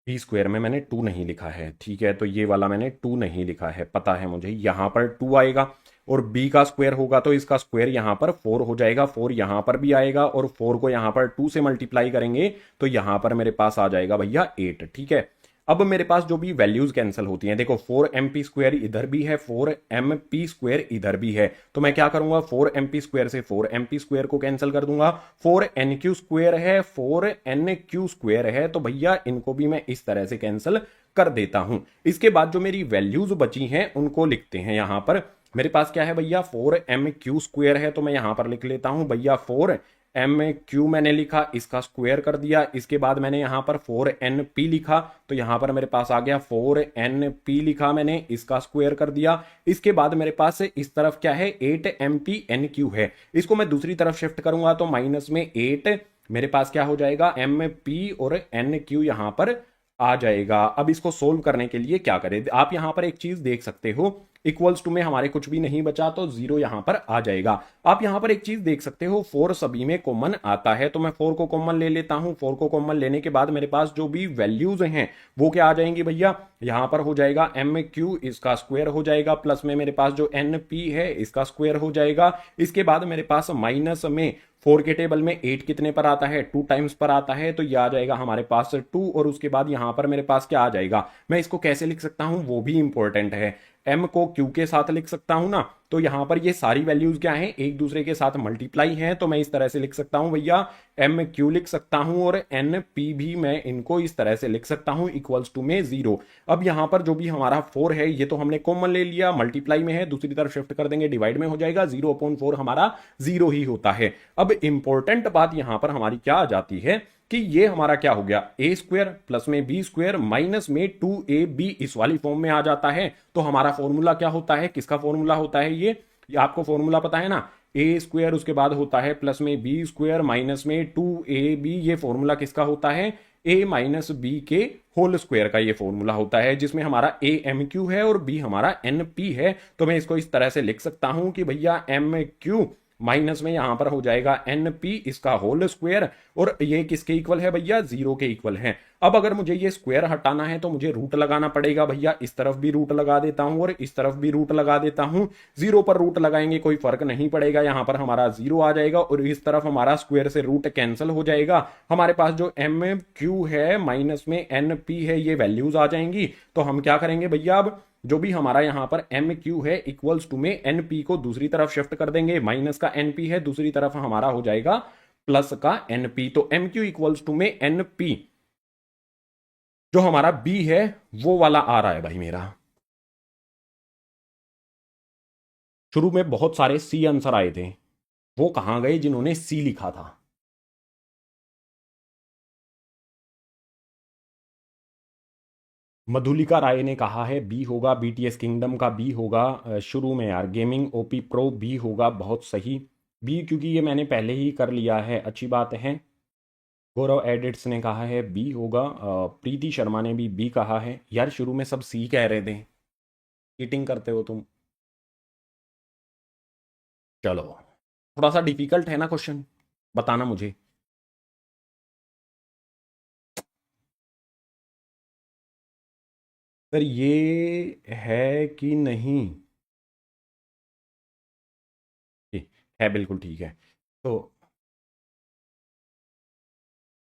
बी स्क्वायर में मैंने 2 नहीं लिखा है। ठीक है, तो ये वाला मैंने 2 नहीं लिखा है, पता है मुझे। यहां पर 2 आएगा और b का स्क्वायर होगा तो इसका स्क्वायर यहां पर 4 हो जाएगा। 4 यहां पर भी आएगा और 4 को यहां पर 2 से मल्टीप्लाई करेंगे तो यहां पर मेरे पास आ जाएगा भैया 8। ठीक है, अब मेरे पास जो भी वैल्यूज कैंसिल होती हैं, देखो 4mp स्क्वायर इधर भी है, 4mp स्क्वायर इधर भी है, तो मैं क्या करूंगा, 4mp स्क्वायर से 4mp स्क्वायर को कैंसिल कर दूंगा। 4nq स्क्वायर है, 4nq स्क्वायर है, तो भैया इनको भी मैं इस तरह से कैंसिल कर देता हूं। इसके बाद जो मेरी वैल्यूज बची हैं उनको लिखते हैं। यहां पर मेरे पास क्या है भैया, 4mq स्क्वायर है, तो मैं यहां पर लिख लेता हूं भैया 4mq मैंने लिखा, इसका स्क्वायर कर दिया। इसके बाद मैंने यहां पर 4np लिखा, तो यहां पर मेरे पास आ गया 4np लिखा मैंने, इसका स्क्वायर कर दिया। इसके बाद मेरे पास इस तरफ क्या है, 8mp है, इसको मैं दूसरी तरफ शिफ्ट करूंगा तो माइनस में 8 मेरे पास क्या हो जाएगा, mp और nq यहां पर आ जाएगा। अब इसको सोल्व करने के लिए क्या करें, आप यहां पर एक चीज देख सकते हो, इक्वल्स टू में हमारे कुछ भी नहीं बचा तो 0 यहां पर आ जाएगा। आप यहां पर एक चीज देख सकते हो, 4 सभी में कॉमन आता है, तो मैं 4 को कॉमन ले लेता हूं। 4 को कॉमन लेने के बाद मेरे पास जो भी वैल्यूज हैं वो क्या आ जाएंगी भैया, यहां पर हो जाएगा एम क्यू, इसका स्क्वायर हो जाएगा, प्लस में मेरे पास जो एन पी है इसका स्क्वायर हो जाएगा। इसके बाद मेरे पास माइनस में 4 के टेबल में 8 कितने पर आता है, 2 टाइम्स पर आता है, तो यह आ जाएगा हमारे पास 2, और उसके बाद यहां पर मेरे पास क्या आ जाएगा, मैं इसको कैसे लिख सकता हूं वो भी इंपॉर्टेंट है। m को q के साथ लिख सकता हूं ना, तो यहां पर ये सारी वैल्यूज क्या हैं, एक दूसरे के साथ मल्टीप्लाई हैं, तो मैं इस तरह से लिख सकता हूं भैया एम क्यू लिख सकता हूं, और एन पी भी मैं इनको इस तरह से लिख सकता हूं इक्वल्स टू में 0। अब यहां पर जो भी हमारा 4 है ये तो हमने कॉमन ले लिया, मल्टीप्लाई में है, दूसरी तरफ शिफ्ट कर देंगे डिवाइड में हो जाएगा, 0/4 हमारा 0 ही होता है। अब इंपॉर्टेंट बात यहां पर हमारी क्या आ जाती है कि ये हमारा क्या हो गया, ए स्क्वायर प्लस में बी स्क्वायर माइनस में 2ab इस वाली फॉर्म में आ जाता है। तो हमारा फॉर्मूला क्या होता है, किसका फॉर्मूला होता है ये आपको फॉर्मूला पता है ना, ए स्क्वायर उसके बाद होता है प्लस में बी स्क्वायर माइनस में 2ab, ये फॉर्मूला किसका होता है, a माइनस बी के होल स्क्वायर का ये फॉर्मूला होता है, जिसमें हमारा a एम क्यू है और b हमारा एन पी है। तो मैं इसको इस तरह से लिख सकता हूं कि भैया एम क्यू माइनस में यहां पर हो जाएगा एन पी इसका होल स्क्वायर, और ये किसके इक्वल है भैया, 0 के इक्वल है। अब अगर मुझे ये स्क्वायर हटाना है तो मुझे रूट लगाना पड़ेगा भैया, इस तरफ भी रूट लगा देता हूं और इस तरफ भी रूट लगा देता हूं। 0 पर रूट लगाएंगे कोई फर्क नहीं पड़ेगा, यहां पर हमारा 0 आ जाएगा, और इस तरफ हमारा स्क्वायर से रूट कैंसिल हो जाएगा। हमारे पास जो एम क्यू है माइनस में एन पी है ये वैल्यूज आ जाएंगी। तो हम क्या करेंगे भैया, अब जो भी हमारा यहां पर एम क्यू है इक्वल्स टू में एन पी को दूसरी तरफ शिफ्ट कर देंगे, माइनस का एन पी है, दूसरी तरफ हमारा हो जाएगा प्लस का एन पी, तो एम क्यू इक्वल्स टू में एन पी, जो हमारा बी है वो वाला आ रहा है भाई मेरा। शुरू में बहुत सारे सी आंसर आए थे, वो कहां गए जिन्होंने सी लिखा था। मधुलिका राय ने कहा है बी होगा, बीटीएस किंगडम का बी होगा, शुरू में यार गेमिंग ओपी प्रो बी होगा, बहुत सही बी, क्योंकि ये मैंने पहले ही कर लिया है, अच्छी बात है। गौरव एडिट्स ने कहा है बी होगा, प्रीति शर्मा ने भी बी कहा है। यार शुरू में सब सी कह रहे थे, चीटिंग करते हो तुम। चलो थोड़ा सा डिफिकल्ट है ना क्वेश्चन, बताना मुझे। सर ये है कि नहीं, है बिल्कुल ठीक है। तो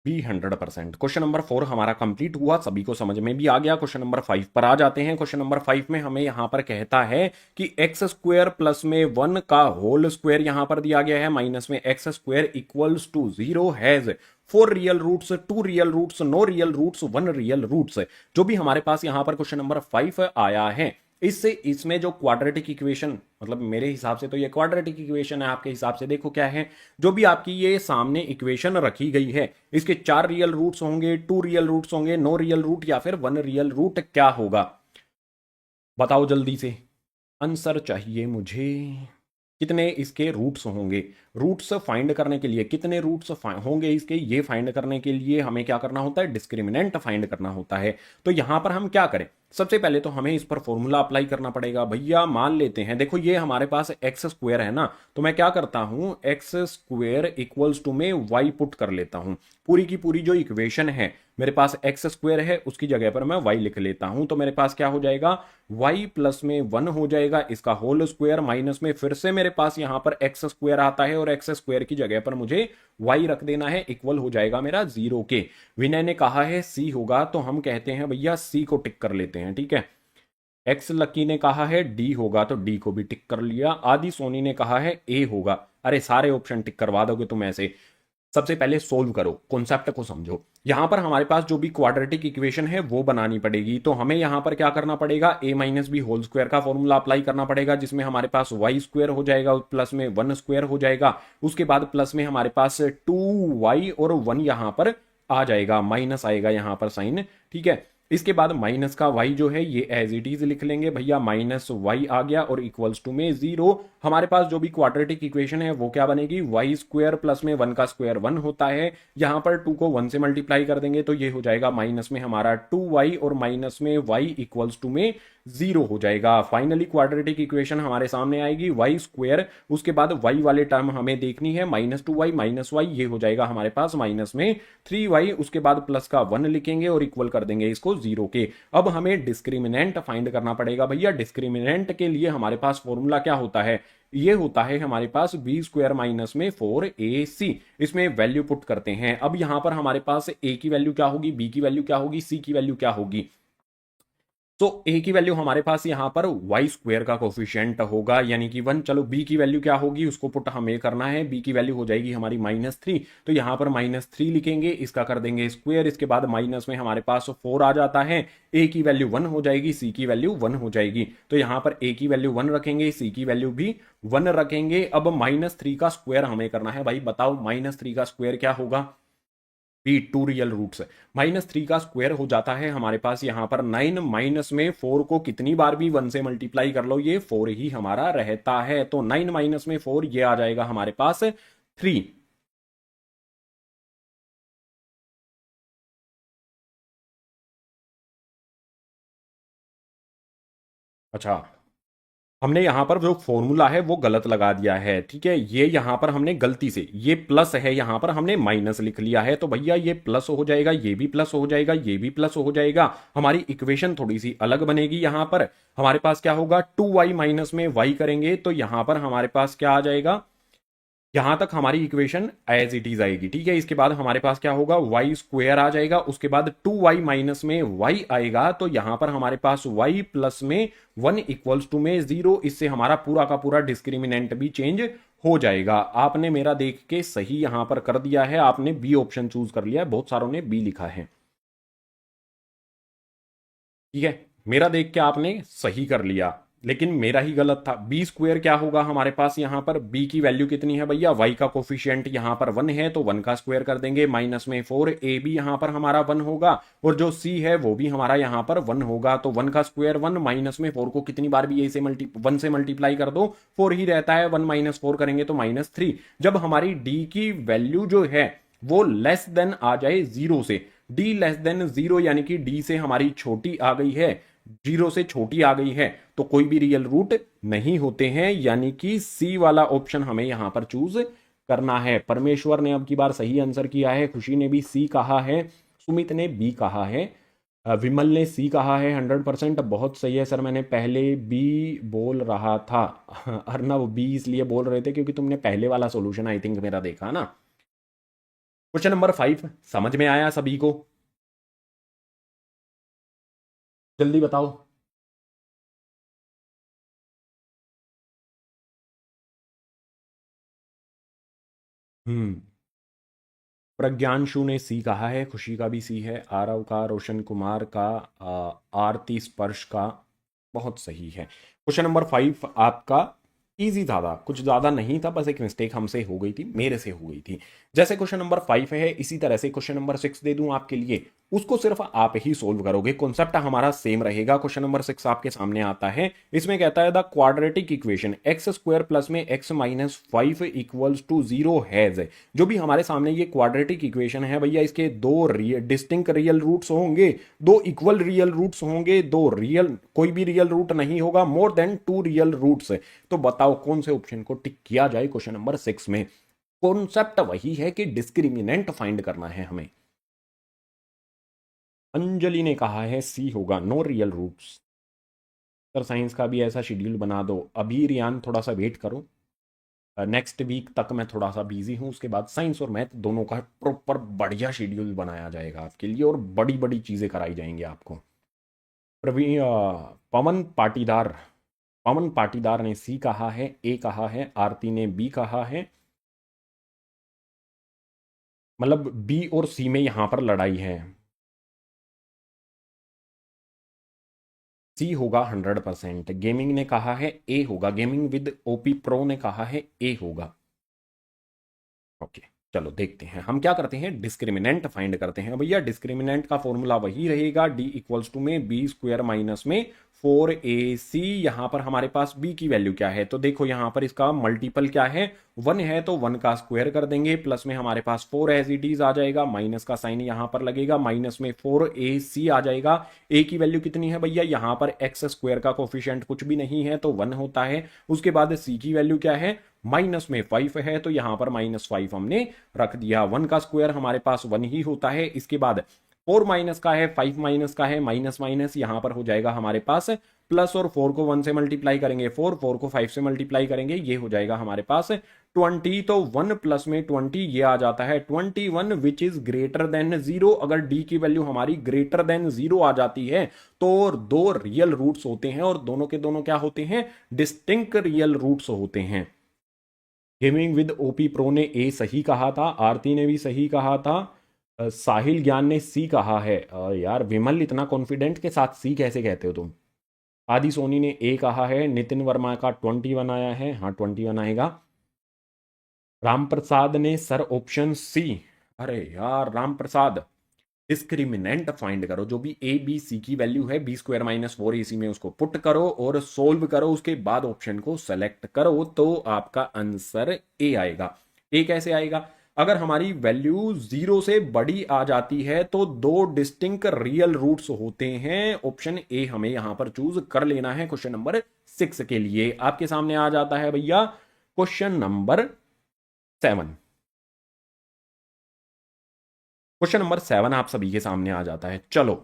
बी 100%। क्वेश्चन नंबर 4 हमारा कंप्लीट हुआ, सभी को समझ में भी आ गया। क्वेश्चन नंबर 5 पर आ जाते हैं। क्वेश्चन नंबर 5 में हमें यहां पर कहता है कि एक्स स्क्वायर प्लस में 1 का होल स्क्वायर यहां पर दिया गया है, माइनस में x square equals to 0 has 4 real roots, 2 real roots, no real roots, 1 real roots. जो भी हमारे पास यहां पर क्वेश्चन नंबर 5 आया है, इससे इसमें जो क्वाड्रेटिक इक्वेशन, मतलब मेरे हिसाब से तो ये क्वाड्रेटिक इक्वेशन है, आपके हिसाब से देखो क्या है, जो भी आपकी ये सामने इक्वेशन रखी गई है, इसके 4 रियल रूट्स होंगे, 2 रियल रूट्स होंगे, नो रियल रूट या फिर 1 रियल रूट, क्या होगा बताओ जल्दी से, आंसर चाहिए मुझे। कितने इसके रूट्स होंगे, रूट्स फाइंड करने के लिए कितने रूट्स होंगे इसके, ये फाइंड करने के लिए हमें क्या करना होता है, डिस्क्रिमिनेंट फाइंड करना होता है। तो यहां पर हम क्या करें, सबसे पहले तो हमें इस पर फॉर्मूला अप्लाई करना पड़ेगा भैया। मान लेते हैं, देखो ये हमारे पास एक्स स्क्वायर है ना, तो मैं क्या करता हूं, एक्स स्क्वायर इक्वल्स टू में वाई पुट कर लेता हूं। पूरी की पूरी जो इक्वेशन है मेरे पास एक्स स्क्वायर है, उसकी जगह पर मैं वाई लिख लेता हूं, तो मेरे पास क्या हो जाएगा, वाई प्लस में 1 हो जाएगा, इसका होल स्क्वायर, माइनस में फिर से मेरे पास यहां पर एक्स स्क्वायर आता है, और एक्स स्क्वायर की जगह पर मुझे वाई रख देना है, इक्वल हो जाएगा मेरा 0 के। विनय ने कहा है सी होगा, तो हम कहते हैं भैया सी को टिक कर लेते हैं, ठीक है। एक्स लकी ने कहा है डी होगा, तो डी को भी टिक कर लिया। आदि सोनी ने कहा है ए होगा। अरे सारे ऑप्शन टिक करवा दोगे तुम ऐसे, सबसे पहले सोल्व करो, कॉन्सेप्ट को समझो। यहां पर हमारे पास जो भी क्वाड्रेटिक इक्वेशन है वो बनानी पड़ेगी, तो हमें यहां पर क्या करना पड़ेगा, a minus b whole square का फॉर्मूला अप्लाई करना पड़ेगा, जिसमें हमारे पास वाई स्क्वायर हो जाएगा, प्लस में 1 स्क्वायर हो जाएगा, उसके बाद प्लस में हमारे पास 2y और 1 यहां पर आ जाएगा, माइनस आएगा यहां पर साइन, ठीक है। इसके बाद माइनस का y जो है ये एज इट इज लिख लेंगे भैया, माइनस वाई आ गया और इक्वल्स टू में 0। हमारे पास जो भी क्वाड्रेटिक इक्वेशन है वो क्या बनेगी, वाई स्क्वायर प्लस में 1 का स्क्वायर 1 होता है, यहां पर 2 को 1 से मल्टीप्लाई कर देंगे तो ये हो जाएगा माइनस में हमारा 2y और माइनस में y इक्वल्स टू में 0 हो जाएगा। फाइनली क्वाड्रेटिक इक्वेशन हमारे सामने आएगी वाई स्क्वायर, उसके बाद y वाले टर्म हमें देखनी है, -2y माइनस वाई, ये हो जाएगा हमारे पास माइनस में 3y, उसके बाद प्लस का 1 लिखेंगे और इक्वल कर देंगे इसको 0 के। अब हमें डिस्क्रिमिनेंट फाइंड करना पड़ेगा भैया। डिस्क्रिमिनेंट के लिए हमारे पास फॉर्मूला क्या होता है, ये होता है हमारे पास बी स्क्वायर माइनस में 4ac। इसमें वैल्यू पुट करते हैं। अब यहां पर हमारे पास a की वैल्यू क्या होगी, b की वैल्यू क्या होगी, c की वैल्यू क्या होगी। तो a की वैल्यू हमारे पास यहां पर वाई स्क्वायर का कोफिशिएंट होगा यानी कि 1। चलो b की वैल्यू क्या होगी उसको पुट हमें करना है, b की वैल्यू हो जाएगी हमारी -3, तो यहां पर -3 लिखेंगे, इसका कर देंगे स्क्वायर, इसके बाद माइनस में हमारे पास 4 आ जाता है, a की वैल्यू 1 हो जाएगी, c की वैल्यू 1 हो जाएगी, तो यहां पर a की वैल्यू 1 रखेंगे, c की वैल्यू भी 1 रखेंगे। अब -3 का स्क्वायर हमें करना है भाई, बताओ -3 का स्क्वायर क्या होगा, बी टू रियल रूट्स। -3 का स्क्वायर हो जाता है हमारे पास यहां पर 9, माइनस में 4 को कितनी बार भी 1 से मल्टीप्लाई कर लो ये 4 ही हमारा रहता है, तो 9 माइनस में 4 ये आ जाएगा हमारे पास 3। अच्छा, हमने यहां पर जो फॉर्मूला है वो गलत लगा दिया है, ठीक है, ये यहां पर हमने गलती से, ये प्लस है यहां पर हमने माइनस लिख लिया है, तो भैया ये प्लस हो जाएगा, ये भी प्लस हो जाएगा, ये भी प्लस हो जाएगा, हमारी इक्वेशन थोड़ी सी अलग बनेगी। यहां पर हमारे पास क्या होगा, 2y माइनस में y करेंगे तो यहां पर हमारे पास क्या आ जाएगा, यहां तक हमारी इक्वेशन एज इट इज आएगी, ठीक है। इसके बाद हमारे पास क्या होगा, वाई स्क्वायर आ जाएगा, उसके बाद 2y माइनस में y आएगा, तो यहां पर हमारे पास y प्लस में 1 इक्वल्स टू में 0। इससे हमारा पूरा का पूरा डिस्क्रिमिनेंट भी चेंज हो जाएगा। आपने मेरा देख के सही यहां पर कर दिया है, आपने बी ऑप्शन चूज कर लिया है, बहुत सारों ने बी लिखा है, ठीक है, मेरा देख के आपने सही कर लिया, लेकिन मेरा ही गलत था। बी स्क्वायर क्या होगा हमारे पास, यहां पर बी की वैल्यू कितनी है भैया, वाई का कोफिशिएंट यहां पर 1 है तो 1 का स्क्वायर कर देंगे, माइनस में 4, ए भी यहां पर हमारा 1 होगा और जो सी है वो भी हमारा यहां पर 1 होगा, तो 1 का स्क्वायर 1, माइनस में 4 को कितनी बार भी ए से 1 से मल्टीप्लाई कर दो 4 ही रहता है, 1 माइनस 4 करेंगे तो -3। जब हमारी डी की वैल्यू जो है वो लेस देन आ जाए 0 से, डी लेस देन 0 यानी कि डी से हमारी छोटी आ गई है, 0 से छोटी आ गई है, तो कोई भी रियल रूट नहीं होते हैं, यानी कि सी वाला ऑप्शन हमें यहां पर चूज करना है। परमेश्वर ने अब की बार सही आंसर किया है, खुशी ने भी सी कहा है, सुमित ने बी कहा है, विमल ने सी कहा है 100%। बहुत सही है सर, मैंने पहले बी बोल रहा था। अर्नव बी इसलिए बोल रहे थे क्योंकि तुमने पहले वाला सॉल्यूशन आई थिंक मेरा देखा ना। क्वेश्चन नंबर 5 समझ में आया सभी को, जल्दी बताओ। हम्म, प्रज्ञांशु ने सी कहा है, खुशी का भी सी है, आरव का, रोशन कुमार का, आरती स्पर्श का, बहुत सही है। क्वेश्चन नंबर 5 आपका इजी था, कुछ ज्यादा नहीं था, बस एक मिस्टेक हमसे हो गई थी, मेरे से हो गई थी। जैसे क्वेश्चन नंबर 5 है इसी तरह से क्वेश्चन नंबर 6 दे दूं आपके लिए, उसको सिर्फ आप ही सोल्व करोगे, कॉन्सेप्ट हमारा सेम रहेगा। क्वेश्चन नंबर 6 आपके सामने आता है, इसमें कहता है the quadratic equation x square plus m x minus 5 equals to 0 has. जो भी हमारे सामने ये क्वाड्रेटिक इक्वेशन है भैया, इसके दो डिस्टिंक्ट रियल रूट्स होंगे, दो इक्वल रियल रूट्स होंगे, दो रियल, कोई भी रियल रूट नहीं होगा, मोर देन 2 रियल रूट्स। तो बताओ कौन से ऑप्शन को टिक किया जाए क्वेश्चन नंबर 6 में। कॉन्सेप्ट वही है कि डिस्क्रिमिनेंट फाइंड करना है हमें। अंजलि ने कहा है सी होगा, no real roots. Sir science का भी ऐसा शेड्यूल बना दो, अभी रियान थोड़ा सा वेट करो, नेक्स्ट वीक तक मैं थोड़ा सा बिजी हूँ, उसके बाद साइंस और मैथ दोनों का प्रॉपर बढ़िया शेड्यूल बनाया जाएगा आपके लिए और बड़ी बड़ी चीज़ें कराई जाएंगी आपको। प्रवीण पवन पाटीदार, पवन पाटीदार ने सी कहा है, ए कहा है, आरती ने बी कहा है, मतलब बी और सी में यहां पर लड़ाई है। सी होगा 100%। गेमिंग ने कहा है ए होगा, गेमिंग विद ओपी प्रो ने कहा है ए होगा, ओके। चलो देखते हैं हम क्या करते हैं, डिस्क्रिमिनेंट फाइंड करते हैं भैया। डिस्क्रिमिनेंट का फॉर्मूला वही रहेगा, डी इक्वल्स टू में बी स्क्वायर माइनस में 4ac। यहां पर हमारे पास b की वैल्यू क्या है, तो देखो यहां पर इसका मल्टीपल क्या है, 1 है, तो 1 का स्क्वायर कर देंगे, प्लस में हमारे पास 4 एज इट इज आ जाएगा, माइनस का साइन यहां पर लगेगा, माइनस में 4ac आ जाएगा। a की वैल्यू कितनी है भैया, यहां पर एक्स स्क्वायर का कोफिशिएंट कुछ भी नहीं है तो 1 होता है। उसके बाद c की वैल्यू क्या है, माइनस में 5 है, तो यहां पर -5 हमने रख दिया। 1 का स्क्वायर हमारे पास 1 ही होता है। इसके बाद 4 माइनस का है, 5 माइनस का है, माइनस माइनस यहां पर हो जाएगा हमारे पास प्लस, और 4 को 1 से मल्टीप्लाई करेंगे 4 को 5 से मल्टीप्लाई करेंगे, ये हो जाएगा हमारे पास 20। तो 1 प्लस में 20 ये आ जाता है 21 विच इज ग्रेटर देन 0। अगर डी की वैल्यू हमारी ग्रेटर देन 0 आ जाती है तो दो रियल रूट्स होते हैं, और दोनों के दोनों क्या होते हैं, डिस्टिंक्ट रियल रूट्स होते हैं। गेमिंग विद ओपी प्रो ने ए सही कहा था, आरती ने भी सही कहा था, साहिल ज्ञान ने सी कहा है। यार विमल इतना कॉन्फिडेंट के साथ सी कैसे कहते हो तुम। आदि सोनी ने ए कहा है, नितिन वर्मा का 21 आया है, हाँ 21 आएगा। राम प्रसाद ने सर ऑप्शन सी। अरे यार राम प्रसाद, डिस्क्रिमिनेंट फाइंड करो, जो भी ए बी सी की वैल्यू है बी स्क्वायर माइनस 4ac में उसको पुट करो और सोल्व करो, उसके बाद ऑप्शन को सेलेक्ट करो तो आपका आंसर ए आएगा। ए कैसे आएगा, अगर हमारी वैल्यू 0 से बड़ी आ जाती है तो दो डिस्टिंक्ट रियल रूट्स होते हैं। ऑप्शन ए हमें यहां पर चूज कर लेना है। क्वेश्चन नंबर 6 के लिए आपके सामने आ जाता है भैया क्वेश्चन नंबर 7। क्वेश्चन नंबर 7 आप सभी के सामने आ जाता है। चलो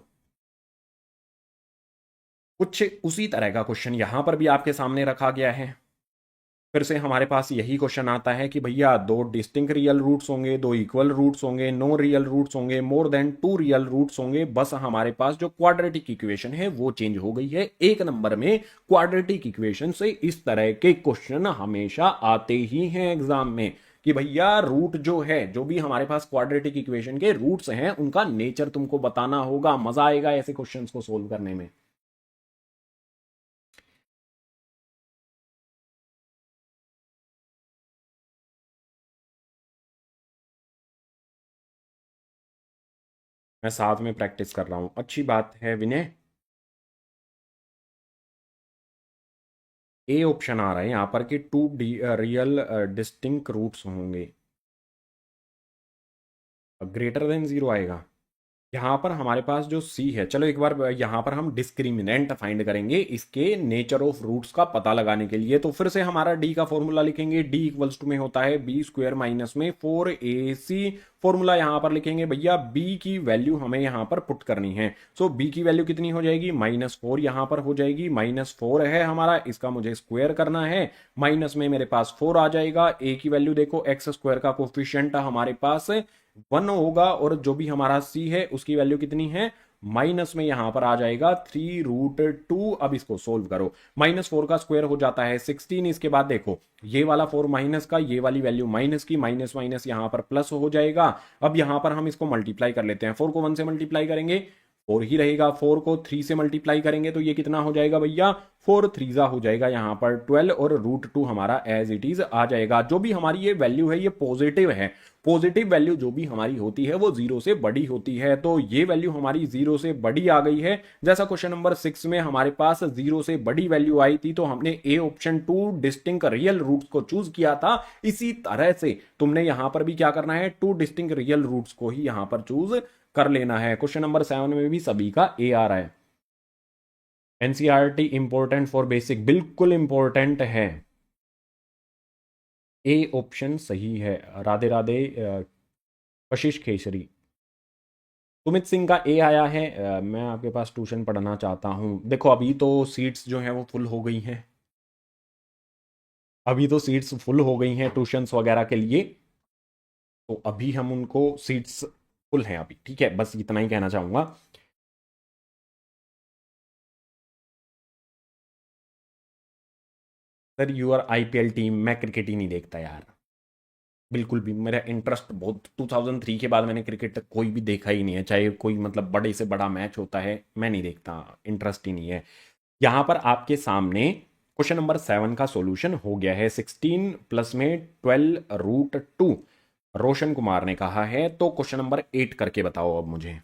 कुछ उसी तरह का क्वेश्चन यहां पर भी आपके सामने रखा गया है। फिर से हमारे पास यही क्वेश्चन आता है कि भैया दो डिस्टिंक्ट रियल रूट्स होंगे, दो इक्वल रूट्स होंगे, नो रियल रूट्स होंगे, मोर देन 2 रियल रूट्स होंगे। बस हमारे पास जो क्वाड्रेटिक इक्वेशन है वो चेंज हो गई है। एक नंबर में क्वाड्रेटिक इक्वेशन से इस तरह के क्वेश्चन हमेशा आते ही हैं एग्जाम में कि भैया रूट जो है, जो भी हमारे पास क्वाड्रेटिक इक्वेशन के रूट्स हैं उनका नेचर तुमको बताना होगा। मजा आएगा ऐसे क्वेश्चंस को सोल्व करने में। मैं साथ में प्रैक्टिस कर रहा हूं, अच्छी बात है विनय। ए ऑप्शन आ रहा है यहाँ पर कि 2 रियल डिस्टिंक्ट रूट्स होंगे, ग्रेटर देन 0 आएगा। यहाँ पर हमारे पास जो सी है, चलो एक बार यहाँ पर हम डिस्क्रिमिनेंट फाइंड करेंगे इसके नेचर ऑफ रूट्स का पता लगाने के लिए। तो फिर से हमारा डी का फॉर्मूला लिखेंगे, डी इक्वल्स टू में होता है बी स्क्वायर माइनस में 4ac। फॉर्मूला यहाँ पर लिखेंगे भैया, बी की वैल्यू हमें यहाँ पर पुट करनी है। सो बी की वैल्यू कितनी हो जाएगी, -4 यहाँ पर हो जाएगी, -4 है हमारा, इसका मुझे स्क्वायर करना है, माइनस में मेरे पास 4 आ जाएगा। ए की वैल्यू देखो, एक्स स्क्वायर का कोफिशिएंट हमारे पास 1 होगा, और जो भी हमारा सी है उसकी वैल्यू कितनी है, माइनस में यहां पर आ जाएगा 3√2। अब इसको सोल्व करो, -4 का स्क्वायर हो जाता है 16। इसके बाद देखो ये वाला 4 माइनस का, ये वाली वैल्यू माइनस की, माइनस माइनस यहां पर प्लस हो जाएगा। अब यहां पर हम इसको मल्टीप्लाई कर लेते हैं, 4 को 1 से मल्टीप्लाई करेंगे 4 ही रहेगा, 4 को 3 से मल्टीप्लाई करेंगे तो ये कितना हो जाएगा भैया, 4 3 हो जाएगा यहाँ पर 12, और √2 हमारा एज इट इज आ जाएगा। जो भी हमारी ये वैल्यू है ये पॉजिटिव है। पॉजिटिव वैल्यू जो भी हमारी होती है वो 0 से बड़ी होती है, तो ये वैल्यू हमारी 0 से बड़ी आ गई है। जैसा क्वेश्चन नंबर 6 में हमारे पास 0 से बड़ी वैल्यू आई थी तो हमने a option 2 distinct real roots को चूज किया था। इसी तरह से तुमने यहां पर भी क्या करना है, 2 डिस्टिंक्ट रियल रूट्स को ही यहां पर चूज कर लेना है। क्वेश्चन नंबर 7 में भी सभी का ए आ रहा है। एनसीईआरटी इंपॉर्टेंट फॉर बेसिक, बिल्कुल इंपॉर्टेंट है। ए ऑप्शन सही है। राधे राधे कशिश केसरी। सुमित सिंह का ए आया है। मैं आपके पास ट्यूशन पढ़ना चाहता हूँ। देखो अभी तो सीट्स जो हैं वो फुल हो गई हैं, अभी तो सीट्स फुल हो गई हैं ट्यूशंस वगैरह के लिए, तो अभी हम उनको सीट्स फुल हैं अभी, ठीक है, बस इतना ही कहना चाहूँगा। सर यूर आईपीएल टीम, मैं क्रिकेट ही नहीं देखता यार, बिल्कुल भी। मेरा इंटरेस्ट बहुत, 2003 के बाद मैंने क्रिकेट कोई भी देखा ही नहीं है, चाहे कोई मतलब बड़े से बड़ा मैच होता है मैं नहीं देखता, इंटरेस्ट ही नहीं है। यहाँ पर आपके सामने क्वेश्चन नंबर 7 का सॉल्यूशन हो गया है। 16 प्लस में 12√2। रोशन कुमार ने कहा है। तो क्वेश्चन नंबर 8 करके बताओ अब मुझे।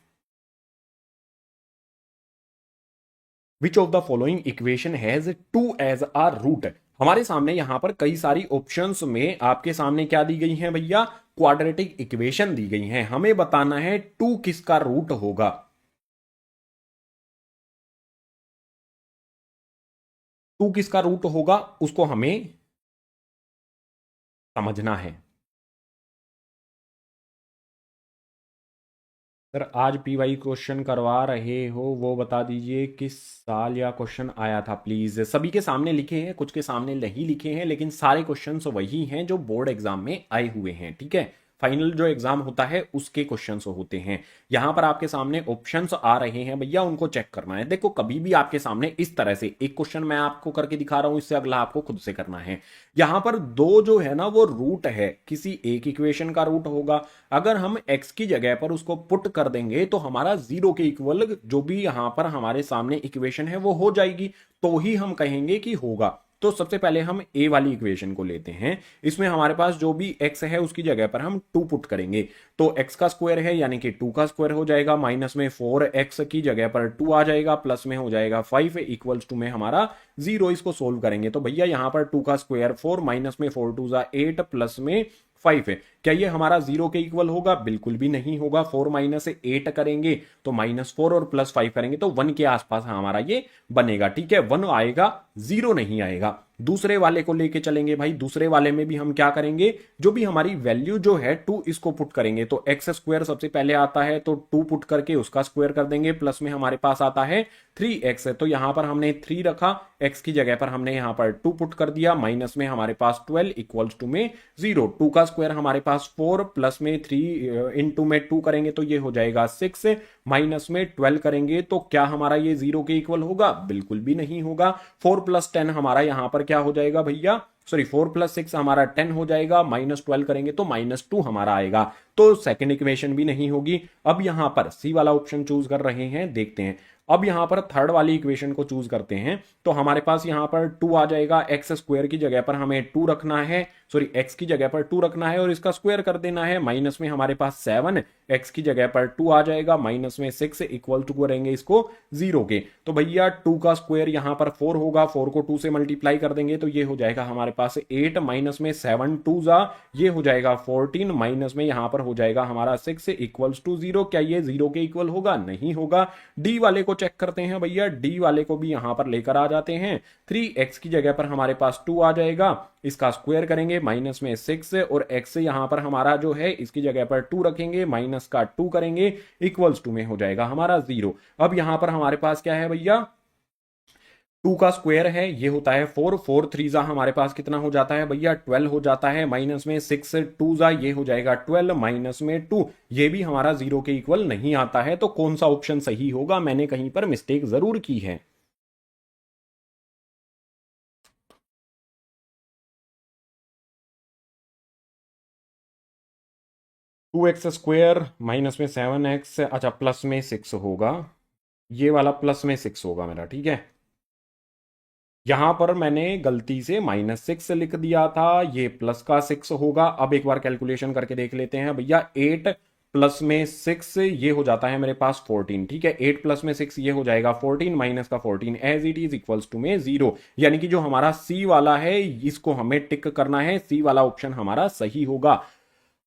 Which of the following equation has two as a root. हमारे सामने यहां पर कई सारी ऑप्शंस में आपके सामने क्या दी गई हैं भैया, क्वाड्रेटिक इक्वेशन दी गई हैं। हमें बताना है टू किसका रूट होगा। टू किसका रूट होगा उसको हमें समझना है। सर आज पीवाई क्वेश्चन करवा रहे हो वो बता दीजिए किस साल या क्वेश्चन आया था प्लीज। सभी के सामने लिखे हैं, कुछ के सामने नहीं लिखे हैं, लेकिन सारे क्वेश्चंस वही हैं जो बोर्ड एग्जाम में आए हुए हैं। ठीक है, फाइनल जो एग्जाम होता है उसके क्वेश्चंस होते हैं। यहां पर आपके सामने ऑप्शंस आ रहे हैं भैया, उनको चेक करना है। देखो कभी भी आपके सामने इस तरह से एक क्वेश्चन मैं आपको करके दिखा रहा हूं, इससे अगला आपको खुद से करना है। यहां पर दो जो है ना वो रूट है, किसी एक इक्वेशन का रूट होगा। अगर हम x की जगह पर उसको पुट कर देंगे तो हमारा जीरो के इक्वल जो भी यहां पर हमारे सामने इक्वेशन है वो हो जाएगी, तो ही हम कहेंगे कि होगा। तो सबसे पहले हम ए वाली इक्वेशन को लेते हैं। इसमें हमारे पास जो भी x है उसकी जगह पर हम 2 पुट करेंगे, तो x का स्क्वायर है यानी कि 2 का स्क्वायर हो जाएगा, माइनस में 4x की जगह पर 2 आ जाएगा, प्लस में हो जाएगा 5 इक्वल्स टू में हमारा 0। इसको सोल्व करेंगे तो भैया यहां पर 2 का स्क्वायर 4, माइनस में 4 2 8, प्लस में 5 है। क्या ये हमारा 0 के इक्वल होगा? बिल्कुल भी नहीं होगा। 4 माइनस 8 करेंगे तो -4 और +5 करेंगे तो 1 के आसपास हमारा ये बनेगा। ठीक है, 1 आएगा, 0 नहीं आएगा। दूसरे वाले को लेके चलेंगे भाई, दूसरे वाले में भी हम क्या करेंगे, जो भी हमारी वैल्यू जो है 2 इसको पुट करेंगे, तो एक्स स्क्वायर सबसे पहले आता है तो 2 पुट करके उसका स्क्वायर कर देंगे, प्लस में हमारे पास आता है 3x है, तो यहां पर हमने 3 रखा, x की जगह पर हमने यहां पर 2 पुट कर दिया, माइनस में हमारे पास 12 इक्वल्स टू में 0। 2 का स्क्वायर हमारे पास 4, प्लस में 3 इंटू में 2 करेंगे तो ये हो जाएगा 6, माइनस में 12 करेंगे तो क्या हमारा ये 0 के इक्वल होगा? बिल्कुल भी नहीं होगा। 4 + 10 हमारा यहां पर क्या हो जाएगा भैया, सॉरी 4 + 6 हमारा 10 हो जाएगा, -12 करेंगे तो -2 हमारा आएगा, तो सेकंड इक्वेशन भी नहीं होगी। अब यहां पर सी वाला ऑप्शन चूज कर रहे हैं, देखते हैं। अब यहां पर थर्ड वाली इक्वेशन को चूज करते हैं तो हमारे पास यहां पर 2 आ जाएगा, एक्स स्क्वायर की जगह पर हमें 2 रखना है, सॉरी एक्स की जगह पर 2 रखना है और इसका स्क्वायर कर देना है, माइनस में हमारे पास 7, एक्स की जगह पर 2 आ जाएगा, माइनस में 6 इक्वल टू करेंगे इसको 0 के, तो भैया 2 का स्क्वायर यहां पर 4 होगा, 4 को 2 से मल्टीप्लाई कर देंगे तो ये हो जाएगा हमारे पास 8, माइनस में 7 2 ये हो जाएगा 14, माइनस में यहां पर हो जाएगा हमारा 6 इक्वल्स टू 0। क्या ये 0 के इक्वल होगा? नहीं होगा। डी वाले को चेक करते हैं भैया, डी वाले को भी यहां पर लेकर आ जाते हैं। 3x की जगह पर हमारे पास 2 आ जाएगा, इसका स्क्वायर करेंगे, माइनस में 6 और x यहां पर हमारा जो है इसकी जगह पर 2 रखेंगे, माइनस का 2 करेंगे, इक्वल्स टू में हो जाएगा हमारा 0। अब यहां पर हमारे पास क्या है भैया, 2 का स्क्वायर है, ये होता है 4, 4 3 हमारे पास कितना हो जाता है भैया, 12 हो जाता है, माइनस में 6 2 ये हो जाएगा 12, माइनस में 2, ये भी हमारा 0 के इक्वल नहीं आता है। तो कौन सा ऑप्शन सही होगा? मैंने कहीं पर मिस्टेक जरूर की है। 2x स्क्वायर माइनस में 7x, अच्छा प्लस में 6 होगा, ये वाला प्लस में 6 होगा मेरा। ठीक है, यहां पर मैंने गलती से -6 लिख दिया था, ये प्लस का 6 होगा। अब एक बार कैलकुलेशन करके देख लेते हैं भैया, 8 प्लस में 6 ये हो जाता है मेरे पास 14। ठीक है, 8 प्लस में 6 ये हो जाएगा 14, माइनस का 14 as it is equals to में 0, यानी कि जो हमारा सी वाला है इसको हमें टिक करना है, सी वाला ऑप्शन हमारा सही होगा।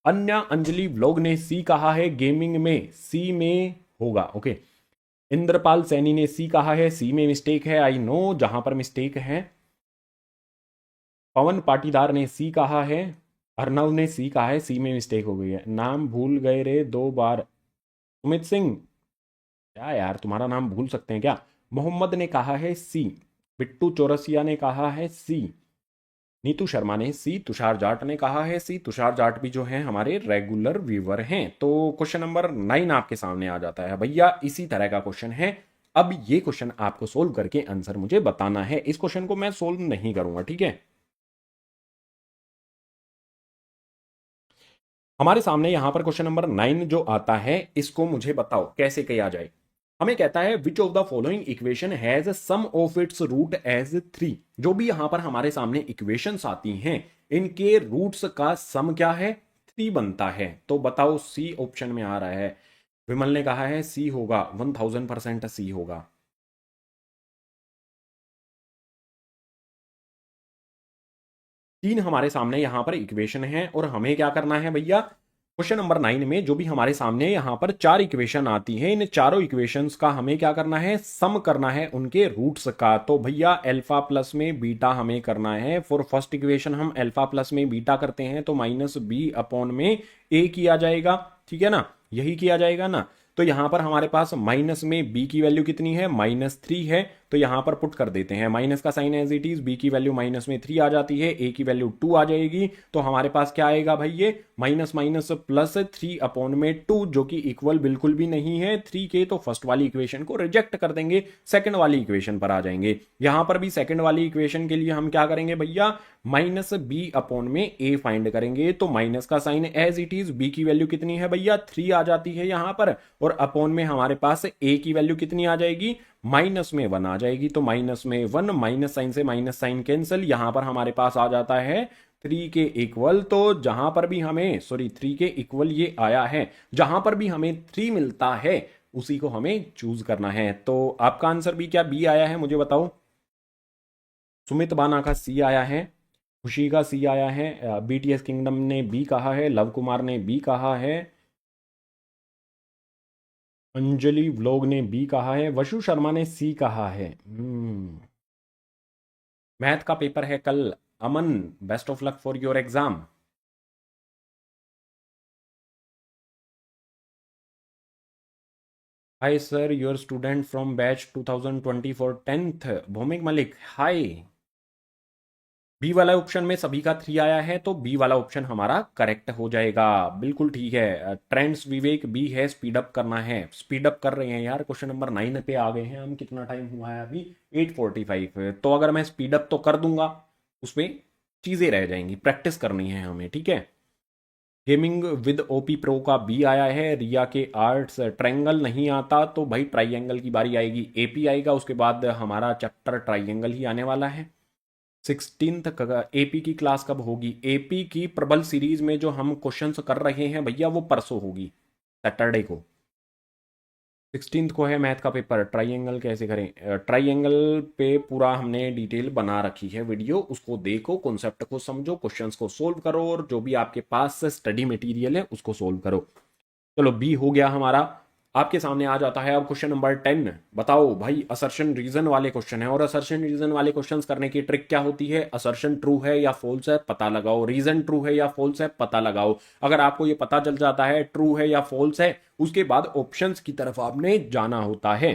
अन्य अंजलि व्लॉग ने सी कहा है, गेमिंग में सी में होगा। ओके, इंद्रपाल सैनी ने सी कहा है, सी में मिस्टेक है, आई नो जहां पर मिस्टेक है। पवन पाटीदार ने सी कहा है, अर्नव ने सी कहा है, सी में मिस्टेक हो गई है। नाम भूल गए रे 2 बार, सुमित सिंह, क्या यार तुम्हारा नाम भूल सकते हैं क्या? मोहम्मद ने कहा है सी, बिट्टू चौरसिया ने कहा है सी, नीतू शर्मा ने सी, तुषार जाट ने कहा है सी। तुषार जाट भी जो है हमारे रेगुलर व्यूवर हैं। तो क्वेश्चन नंबर 9 आपके सामने आ जाता है भैया, इसी तरह का क्वेश्चन है। अब ये क्वेश्चन आपको सोल्व करके आंसर मुझे बताना है। इस क्वेश्चन को मैं सोल्व नहीं करूंगा, ठीक है। हमारे सामने यहां पर क्वेश्चन नंबर 9 जो आता है, इसको मुझे बताओ कैसे किया जाए। हमें कहता है which of the following equation has sum of its root as 3। जो भी यहां पर हमारे सामने इक्वेशंस आती हैं, इनके रूट्स का सम क्या है? 3 बनता है। तो बताओ सी ऑप्शन में आ रहा है। विमल ने कहा है सी होगा, 1000% सी होगा। तीन हमारे सामने यहां पर इक्वेशन है और हमें क्या करना है भैया, क्वेश्चन नंबर 9 में जो भी हमारे सामने यहां पर 4 इक्वेशन आती है, इन चारों इक्वेशंस का हमें क्या करना है, सम करना है उनके रूट्स का। तो भैया अल्फा प्लस में बीटा हमें करना है। फॉर फर्स्ट इक्वेशन हम अल्फा प्लस में बीटा करते हैं तो माइनस बी अपॉन में ए किया जाएगा, ठीक है ना, यही किया जाएगा ना। तो यहां पर हमारे पास माइनस में बी की वैल्यू कितनी है, -3 है। तो यहां पर पुट कर देते हैं, माइनस का sign as it is, B की वैल्यू माइनस में 3 आ जाती है, ए की वैल्यू 2 आ जाएगी। तो हमारे पास क्या आएगा भाई, ये माइनस माइनस प्लस 3 अपॉन में 2, जो कि इक्वल बिल्कुल भी नहीं है 3 के। तो फर्स्ट वाली इक्वेशन को रिजेक्ट कर देंगे, सेकंड वाली इक्वेशन पर आ जाएंगे। यहां पर भी सेकंड वाली इक्वेशन के लिए हम क्या करेंगे भैया, माइनस बी अपॉन में ए फाइंड करेंगे। तो माइनस का sign as it is, B की वैल्यू कितनी है भैया, 3 आ जाती है यहां पर, और अपॉन में हमारे पास ए की वैल्यू कितनी आ जाएगी, माइनस में 1 आ जाएगी। तो माइनस में 1, माइनस साइन से माइनस साइन कैंसिल, यहां पर हमारे पास आ जाता है 3 के इक्वल। तो जहां पर भी हमें 3 के इक्वल ये आया है, जहां पर भी हमें 3 मिलता है उसी को हमें चूज करना है। तो आपका आंसर भी क्या बी आया है, मुझे बताओ। सुमित बाना का सी आया है, खुशी का सी आया है, बीटीएस किंगडम ने बी कहा है, लव कुमार ने बी कहा है, अंजलि व्लोग ने बी कहा है, वशु शर्मा ने सी कहा है। मैथ का पेपर है कल। Aman, best of luck for your exam. Hi sir, your student from batch 2024 10th, Bhaumik Malik, hi. B वाला ऑप्शन में सभी का 3 आया है, तो बी वाला ऑप्शन हमारा करेक्ट हो जाएगा। बिल्कुल ठीक है। ट्रेंड्स विवेक बी है, स्पीड अप करना है, स्पीड अप कर रहे हैं यार। क्वेश्चन नंबर 9 पे आ गए हैं हम, कितना टाइम हुआ है अभी, 8:45। तो अगर मैं स्पीड अप तो कर दूंगा, उसमें चीजें रह जाएंगी, प्रैक्टिस करनी है हमें, ठीक है। गेमिंग विद ओपी प्रो का बी आया है, रिया के आर्ट्स ट्रायंगल नहीं आता, तो भाई ट्राइंगल की बारी आएगी, एपी आएगा, उसके बाद हमारा चैप्टर ट्राइंगल ही आने वाला है। 16th एपी की क्लास कब होगी, एपी की प्रबल सीरीज में जो हम क्वेश्चंस कर रहे हैं भैया वो परसों होगी, सैटरडे को। 16th को है मैथ का पेपर। ट्राइंगल कैसे करें, ट्राइंगल पे पूरा हमने डिटेल बना रखी है वीडियो, उसको देखो, कॉन्सेप्ट को समझो, क्वेश्चंस को सोल्व करो, और जो भी आपके पास स्टडी मटेरियल है उसको सोल्व करो। चलो बी हो गया हमारा। आपके सामने आ जाता है अब क्वेश्चन नंबर 10। बताओ भाई, असर्शन रीजन वाले क्वेश्चन है, और असर्शन रीजन वाले क्वेश्चंस करने की ट्रिक क्या होती है, असर्शन ट्रू है या फॉल्स है पता लगाओ, रीजन ट्रू है या फॉल्स है पता लगाओ। अगर आपको ये पता चल जाता है ट्रू है या फॉल्स है, उसके बाद ऑप्शंस की तरफ आपने जाना होता है।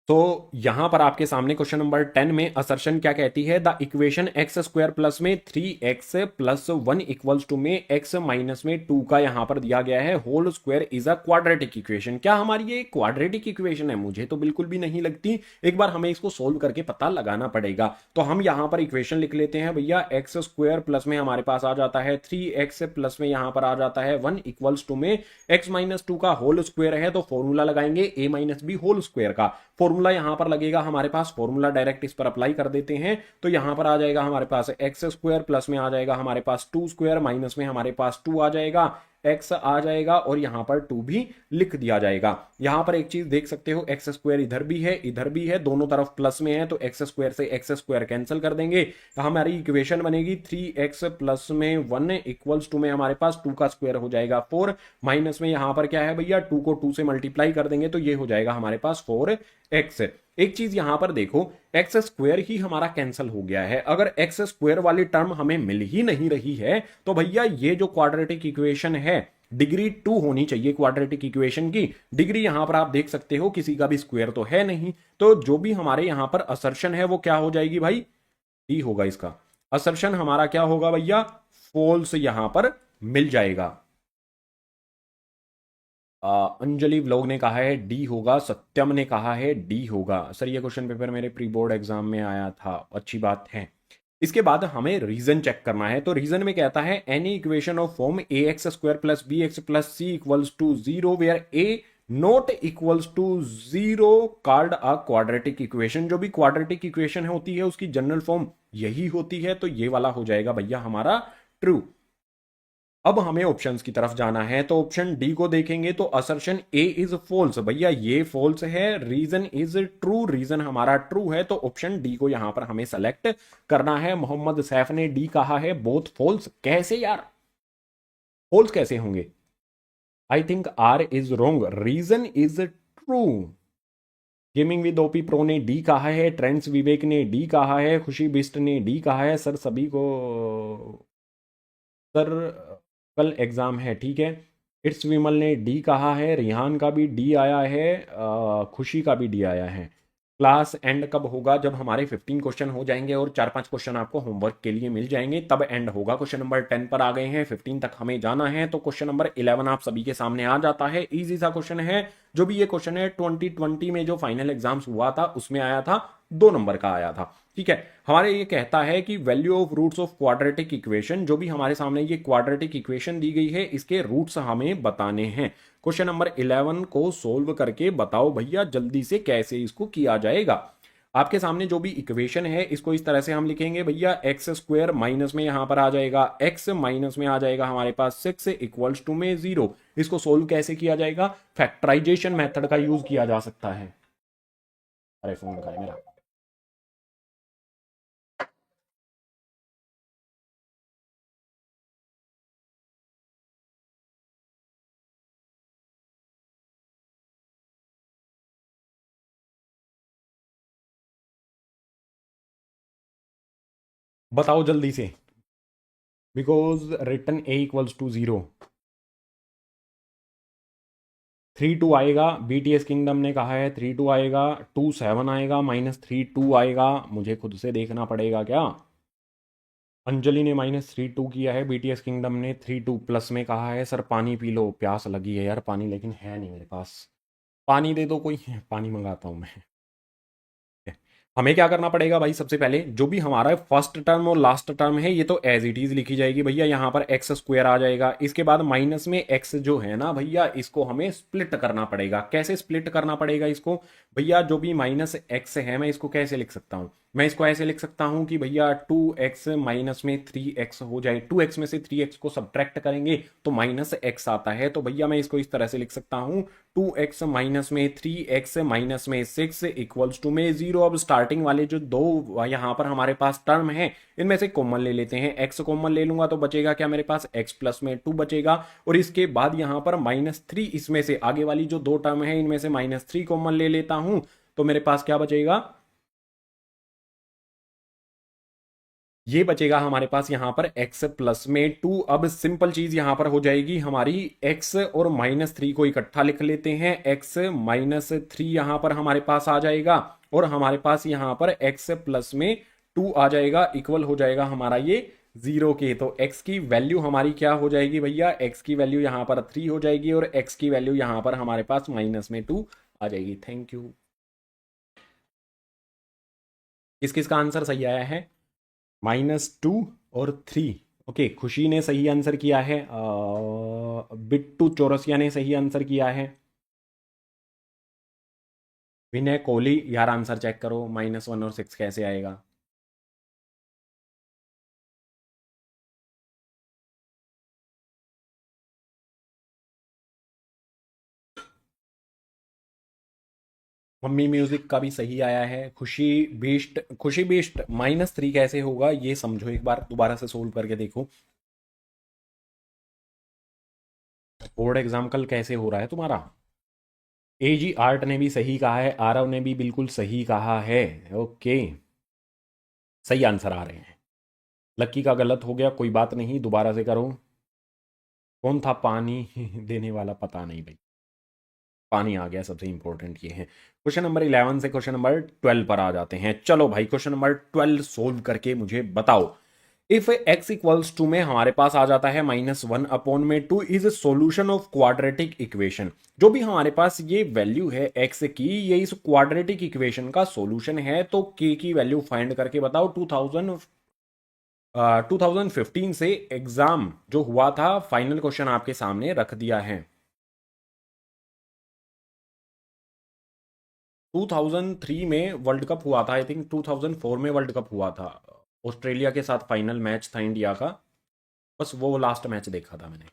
तो यहां पर आपके सामने क्वेश्चन नंबर 10 में असर्शन क्या कहती है, the equation x square plus में 3x प्लस 1 इक्वल्स टू में x माइनस में 2 का यहां पर दिया गया है, whole square is a quadratic equation. क्या हमारी ये क्वाड्रेटिक इक्वेशन है, मुझे तो बिल्कुल भी नहीं लगती। एक बार हमें इसको सोल्व करके पता लगाना पड़ेगा। तो हम यहां पर इक्वेशन लिख लेते हैं भैया, एक्स स्क्वायर प्लस में हमारे पास आ जाता है 3x प्लस में यहां पर आ जाता है 1 इक्वल्स टू में x माइनस 2 का होल स्क्वायर है, तो फॉर्मूला लगाएंगे a minus b whole square का। फॉर्मूला यहां पर लगेगा हमारे पास, फॉर्मूला डायरेक्ट इस पर अप्लाई कर देते हैं। तो यहां पर आ जाएगा हमारे पास एक्स स्क्वायर, प्लस में आ जाएगा हमारे पास 2 स्क्वायर, माइनस में हमारे पास 2 आ जाएगा, एक्स आ जाएगा, और यहां पर 2 भी लिख दिया जाएगा। यहां पर एक चीज देख सकते हो, एक्स स्क्वायर इधर भी है इधर भी है, दोनों तरफ प्लस में है, तो एक्स स्क्वायर से एक्स स्क्वायर कैंसिल कर देंगे। हमारी इक्वेशन बनेगी 3x प्लस में 1 इक्वल्स टू में हमारे पास 2 का स्क्वायर हो जाएगा 4, माइनस में यहां पर क्या है भैया, 2 को 2 से मल्टीप्लाई कर देंगे, तो ये हो जाएगा हमारे पास 4x। एक चीज यहां पर देखो, एक्स स्क्वायर ही हमारा कैंसिल हो गया है। अगर एक्स स्क्वायर वाली टर्म हमें मिल ही नहीं रही है, तो भैया ये जो क्वाड्रेटिक इक्वेशन है, डिग्री 2 होनी चाहिए क्वाड्रेटिक इक्वेशन की। डिग्री यहां पर आप देख सकते हो किसी का भी स्क्वायर तो है नहीं, तो जो भी हमारे यहां पर असर्शन है वो क्या हो जाएगी भाई, डी होगा इसका। असर्शन हमारा क्या होगा भैया, फॉल्स यहां पर मिल जाएगा। अंजलि व्लॉग ने कहा है डी होगा, सत्यम ने कहा है डी होगा। सर ये क्वेश्चन पेपर मेरे प्री बोर्ड एग्जाम में आया था, अच्छी बात है। इसके बाद हमें रीजन चेक करना है। तो रीजन में कहता है any equation of form a x square plus b x plus c equals to 0 where a not equals to 0 called a quadratic equation. जो भी क्वाड्रेटिक इक्वेशन होती है उसकी जनरल फॉर्म यही होती है, तो ये वाला हो जाएगा भैया हमारा ट्रू। अब हमें ऑप्शंस की तरफ जाना है, तो ऑप्शन डी को देखेंगे तो असर्शन ए इज फॉल्स, भैया ये फॉल्स है, रीजन इज ट्रू, रीजन हमारा ट्रू है, तो ऑप्शन डी को यहां पर हमें सेलेक्ट करना है। मोहम्मद सैफ ने डी कहा है बोथ फॉल्स, कैसे यार फॉल्स कैसे होंगे? I think R is wrong, reason is true. Gaming with OP pro ने डी कहा है, ट्रेंड्स विवेक ने डी कहा है, खुशी बिस्ट ने डी कहा है। सर सभी को, सर कल एग्जाम है, ठीक है। इट्स विमल ने डी कहा है, रिहान का भी डी आया है, खुशी का भी डी आया है। क्लास एंड कब होगा? जब हमारे 15 क्वेश्चन हो जाएंगे और 4-5 क्वेश्चन आपको होमवर्क के लिए मिल जाएंगे तब एंड होगा। क्वेश्चन नंबर 10 पर आ गए हैं, 15 तक हमें जाना है, तो क्वेश्चन नंबर 11 आप सभी के सामने आ जाता है। इजी सा क्वेश्चन है, जो भी ये क्वेश्चन है 2020 में जो फाइनल एग्जाम्स हुआ था उसमें आया था, 2 नंबर का आया था, ठीक है। हमारे ये कहता है कि value of roots of quadratic equation, जो भी हमारे सामने ये क्वाड्रेटिक इक्वेशन दी गई है इसके रूट्स हमें बताने हैं। क्वेश्चन नंबर 11 को सोल्व करके बताओ भैया जल्दी से कैसे इसको किया जाएगा। आपके सामने जो भी इक्वेशन है इसको इस तरह से हम लिखेंगे भैया, एक्स स्क्वायर माइनस में यहां पर आ जाएगा एक्स, माइनस में आ जाएगा हमारे पास 6 इक्वल्स टू में 0। इसको सोल्व कैसे किया जाएगा? फैक्टराइजेशन मेथड का यूज किया जा सकता है। अरे फोन का है मेरा। बताओ जल्दी से, because return a equals to 0। 3 2 आएगा, बीटीएस किंगडम ने कहा है 3 2 आएगा, 2 7 आएगा, -3 2 आएगा, मुझे खुद से देखना पड़ेगा क्या। अंजलि ने -3 2 किया है, बीटीएस किंगडम ने 3 2 प्लस में कहा है। सर पानी पी लो, प्यास लगी है यार, पानी लेकिन है नहीं मेरे पास, पानी दे दो कोई, पानी मंगाता हूँ मैं। हमें क्या करना पड़ेगा भाई? सबसे पहले जो भी हमारा फर्स्ट टर्म और लास्ट टर्म है ये तो एज इट इज लिखी जाएगी भैया, यहाँ पर एक्स स्क्वायर आ जाएगा, इसके बाद माइनस में एक्स जो है ना भैया इसको हमें स्प्लिट करना पड़ेगा। कैसे स्प्लिट करना पड़ेगा इसको भैया? जो भी माइनस एक्स है मैं इसको कैसे लिख सकता हूँ? मैं इसको ऐसे लिख सकता हूँ कि भैया 2x माइनस में 3x हो जाए, 2x में से 3x को सब्ट्रैक्ट करेंगे तो -x आता है, तो भैया मैं इसको इस तरह से लिख सकता हूँ 2x माइनस में 3x माइनस में 6 इक्वल्स टू में 0। अब स्टार्टिंग वाले जो दो यहाँ पर हमारे पास टर्म है इनमें से कॉमन ले लेते हैं, x कॉमन ले लूंगा तो बचेगा क्या मेरे पास? x प्लस में 2 बचेगा, और इसके बाद यहाँ पर -3, इसमें से आगे वाली जो दो टर्म है इनमें से -3 कॉमन ले लेता हूं तो मेरे पास क्या बचेगा? ये बचेगा हमारे पास यहाँ पर x प्लस में 2। अब सिंपल चीज यहाँ पर हो जाएगी हमारी, x और -3 को इकट्ठा लिख लेते हैं, x -3 यहाँ पर हमारे पास आ जाएगा, और हमारे पास यहाँ पर x प्लस में 2 आ जाएगा, इक्वल हो जाएगा हमारा ये 0 के। तो x की वैल्यू हमारी क्या हो जाएगी भैया? x की वैल्यू यहाँ पर 3 हो जाएगी, और x की वैल्यू यहाँ पर हमारे पास -2 आ जाएगी। Thank you. किस किस का आंसर सही आया है? -2 और 3। ओके, खुशी ने सही आंसर किया है, बिट्टू चौरसिया ने सही आंसर किया है, विनय कोहली यार आंसर चेक करो, -1 और 6 कैसे आएगा? मम्मी म्यूजिक का भी सही आया है। खुशी बीस्ट -3 कैसे होगा ये समझो, एक बार दोबारा से सोल्व करके देखो। बोर्ड एग्जाम कल कैसे हो रहा है तुम्हारा? एजी आर्ट ने भी सही कहा है, आरव ने भी बिल्कुल सही कहा है। ओके, सही आंसर आ रहे हैं। लक्की का गलत हो गया, कोई बात नहीं, दोबारा से करो। कौन था पानी देने वाला? पता नहीं भाई, पानी आ गया, सबसे इंपॉर्टेंट ये है। क्वेश्चन नंबर 11 से क्वेश्चन नंबर 12 पर आ जाते हैं। चलो भाई, क्वेश्चन नंबर 12 सोल्व करके मुझे बताओ। इफ x इक्वल्स टू में हमारे पास आ जाता है -1/2 is solution of quadratic equation. जो भी हमारे पास ये वैल्यू है x की, ये इस क्वाड्रेटिक इक्वेशन का सोल्यूशन है, तो k की वैल्यू फाइंड करके बताओ। 2015 से एग्जाम जो हुआ था फाइनल क्वेश्चन आपके सामने रख दिया है। 2003 में वर्ल्ड कप हुआ था, आई थिंक 2004 में वर्ल्ड कप हुआ था, ऑस्ट्रेलिया के साथ फाइनल मैच था इंडिया का। बस वो लास्ट मैच देखा था मैंने।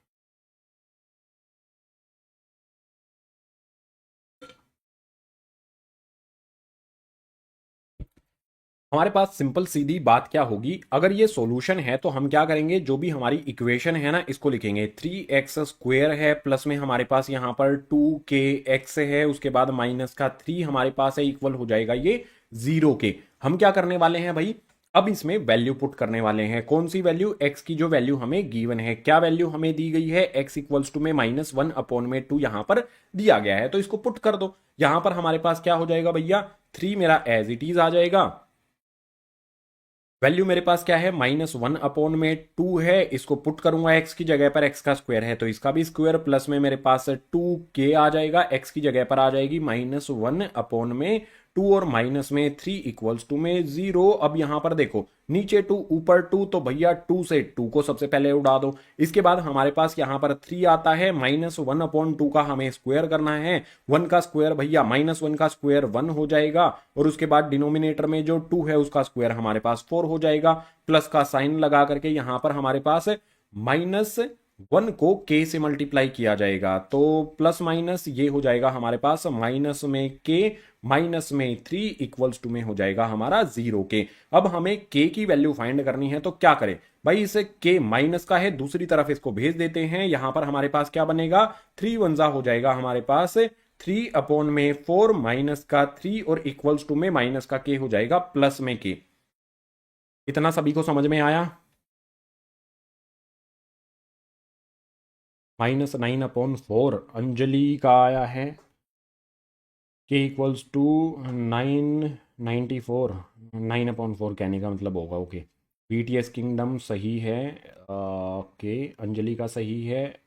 हमारे पास सिंपल सीधी बात क्या होगी, अगर ये सॉल्यूशन है तो हम क्या करेंगे, जो भी हमारी इक्वेशन है ना इसको लिखेंगे 3x² है, प्लस में हमारे पास यहाँ पर 2kx है, उसके बाद माइनस का 3 हमारे पास है, इक्वल हो जाएगा ये 0 के। हम क्या करने वाले हैं भाई, अब इसमें वैल्यू पुट करने वाले हैं। कौन सी वैल्यू, x की जो वैल्यू हमें गिवन है, क्या वैल्यू हमें दी गई है, x इक्वल्स टू में -1/2 यहां पर दिया गया है, तो इसको पुट कर दो। यहां पर हमारे पास क्या हो जाएगा भैया, 3 मेरा एज इट इज आ जाएगा। वैल्यू मेरे पास क्या है, -1/2 है, इसको पुट करूंगा x की जगह पर, x का स्क्वायर है तो इसका भी स्क्वायर, प्लस में मेरे पास 2k आ जाएगा, x की जगह पर आ जाएगी -1/2 और माइनस में 3 इक्वल्स टू में 0। अब यहां पर देखो, नीचे 2 ऊपर 2, तो भैया 2 से 2 को सबसे पहले उड़ा दो। इसके बाद हमारे पास यहां पर 3 आता है, -1/2 का हमें स्क्वायर करना है, 1 का स्क्वायर भैया -1 का स्क्वायर 1 हो जाएगा, और उसके बाद डिनोमिनेटर में जो 2 है उसका स्क्वायर हमारे पास 4 हो जाएगा, प्लस का साइन लगा करके यहां पर हमारे पास -1 को k से मल्टीप्लाई किया जाएगा, तो प्लस माइनस ये हो जाएगा हमारे पास माइनस में k माइनस में 3 इक्वल्स टू में हो जाएगा हमारा 0 के। अब हमें k की वैल्यू फाइंड करनी है, तो क्या करें भाई, इसे k माइनस का है, दूसरी तरफ इसको भेज देते हैं। यहां पर हमारे पास क्या बनेगा, 3 1 हो जाएगा हमारे पास 3/4 माइनस का 3 और इक्वल्स टू में माइनस का k हो जाएगा प्लस में k। इतना सभी को समझ में आया? -9/4 अंजलि का आया है, k इक्वल्स टू 994, 9/4 कहने का मतलब होगा, ओके। BTS किंगडम सही है, ओके अंजलि का सही है।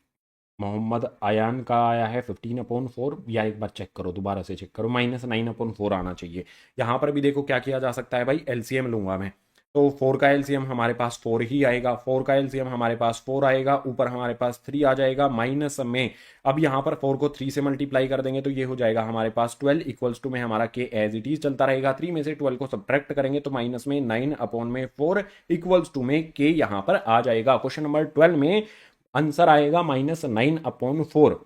मोहम्मद आयान का आया है 15/4, या एक बार चेक करो, दोबारा से चेक करो, -9/4 आना चाहिए। यहाँ पर भी देखो क्या किया जा सकता है भाई, एलसीएम लूंगा मैं, तो 4 का एलसीएम हमारे पास 4 ही आएगा, 4 का एलसीएम हमारे पास 4 आएगा, ऊपर हमारे पास 3 आ जाएगा, माइनस में अब यहाँ पर 4 को 3 से मल्टीप्लाई कर देंगे तो ये हो जाएगा हमारे पास 12 इक्वल्स टू में हमारा के एज इट इज चलता रहेगा, 3 में से 12 को सब्ट्रैक्ट करेंगे तो माइनस में 9/4 इक्वल्स टू में के यहाँ पर आ जाएगा। क्वेश्चन नंबर 12 में आंसर आएगा -9/4।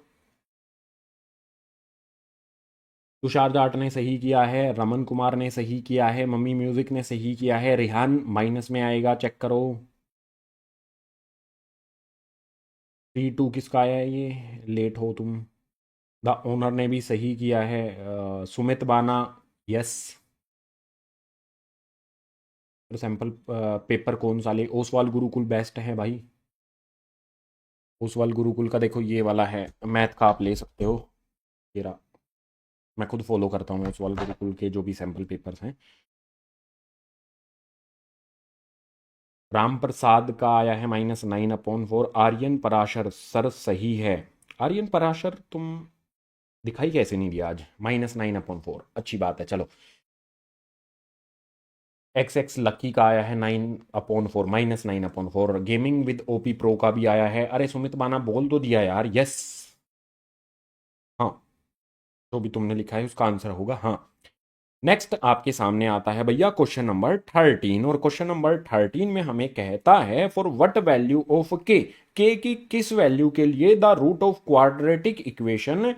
तुषार जाट ने सही किया है, रमन कुमार ने सही किया है, मम्मी म्यूजिक ने सही किया है, रिहान माइनस में आएगा, चेक करो। 3-2 किसका आया है, ये लेट हो तुम। द ओनर ने भी सही किया है, सुमित बाना यस। सैंपल पेपर कौन सा ले, ओसवाल गुरुकुल बेस्ट है भाई। ओसवाल गुरुकुल का देखो ये वाला है, मैथ का आप ले सकते हो, ये रहा, मैं खुद फॉलो करता हूँ ओसवाल गुरुकुल के जो भी सैंपल पेपर्स हैं। राम प्रसाद का आया है -9/4, आर्यन पराशर सर सही है। आर्यन पराशर तुम दिखाई कैसे नहीं दिया आज, -9/4 अच्छी बात है, चलो। XX लकी का आया है 9/4, -9/4। गेमिंग विद ओपी प्रो का भी आया है, अरे सुमित बाना बोल तो दिया यार, यस। हाँ, जो भी तुमने लिखा है उसका आंसर होगा हाँ। नेक्स्ट आपके सामने आता है भैया क्वेश्चन नंबर 13, और क्वेश्चन नंबर 13 में हमें कहता है फॉर व्हाट वैल्यू ऑफ के की किस वैल्यू के लिए the root of quadratic equation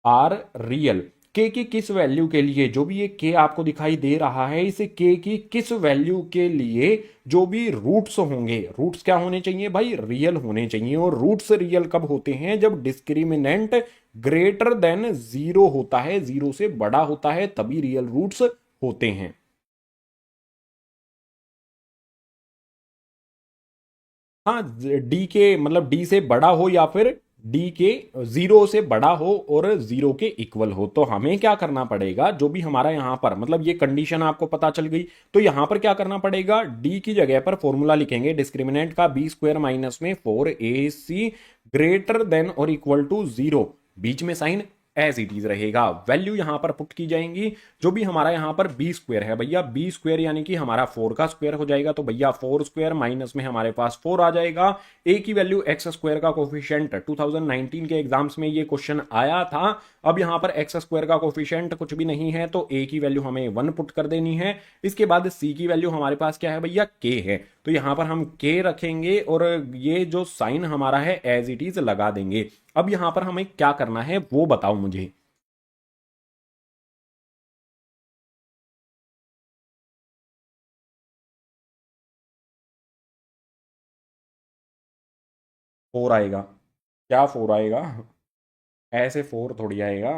are real. K की किस वैल्यू के लिए, जो भी ये के आपको दिखाई दे रहा है, इसे के की किस वैल्यू के लिए जो भी रूट्स होंगे, रूट्स क्या होने चाहिए भाई, रियल होने चाहिए। और रूट्स रियल कब होते हैं, जब डिस्क्रिमिनेंट ग्रेटर देन 0 होता है, 0 से बड़ा होता है, तभी रियल रूट्स होते हैं। हाँ, डी के मतलब डी से बड़ा हो या फिर डी के 0 से बड़ा हो और 0 के इक्वल हो, तो हमें क्या करना पड़ेगा, जो भी हमारा यहां पर मतलब ये कंडीशन आपको पता चल गई, तो यहां पर क्या करना पड़ेगा, डी की जगह पर फॉर्मूला लिखेंगे डिस्क्रिमिनेंट का b² माइनस में 4ac ग्रेटर देन और इक्वल टू 0, बीच में साइन एज इट इज रहेगा। वैल्यू यहां पर पुट की जाएंगी, जो भी हमारा यहां पर बी स्क्वायर है भैया, बी स्क्वायर यानी कि हमारा 4 का स्क्वायर हो जाएगा, तो भैया 4 स्क्वायर माइनस में हमारे पास 4 आ जाएगा। ए की वैल्यू एक्स स्क्वायर का कोफिशिएंट 2019 के एग्जाम्स में ये क्वेश्चन आया था। अब यहां पर एक्स स्क्वायर का कोफिशिएंट कुछ भी नहीं है, तो ए की वैल्यू हमें 1 पुट कर देनी है। इसके बाद सी की वैल्यू हमारे पास क्या है भैया, के है, तो यहां पर हम के रखेंगे और ये जो साइन हमारा है एज इट इज लगा देंगे। अब यहां पर हमें क्या करना है वो बताओ मुझे। फोर आएगा? क्या फोर आएगा? ऐसे फोर थोड़ी आएगा।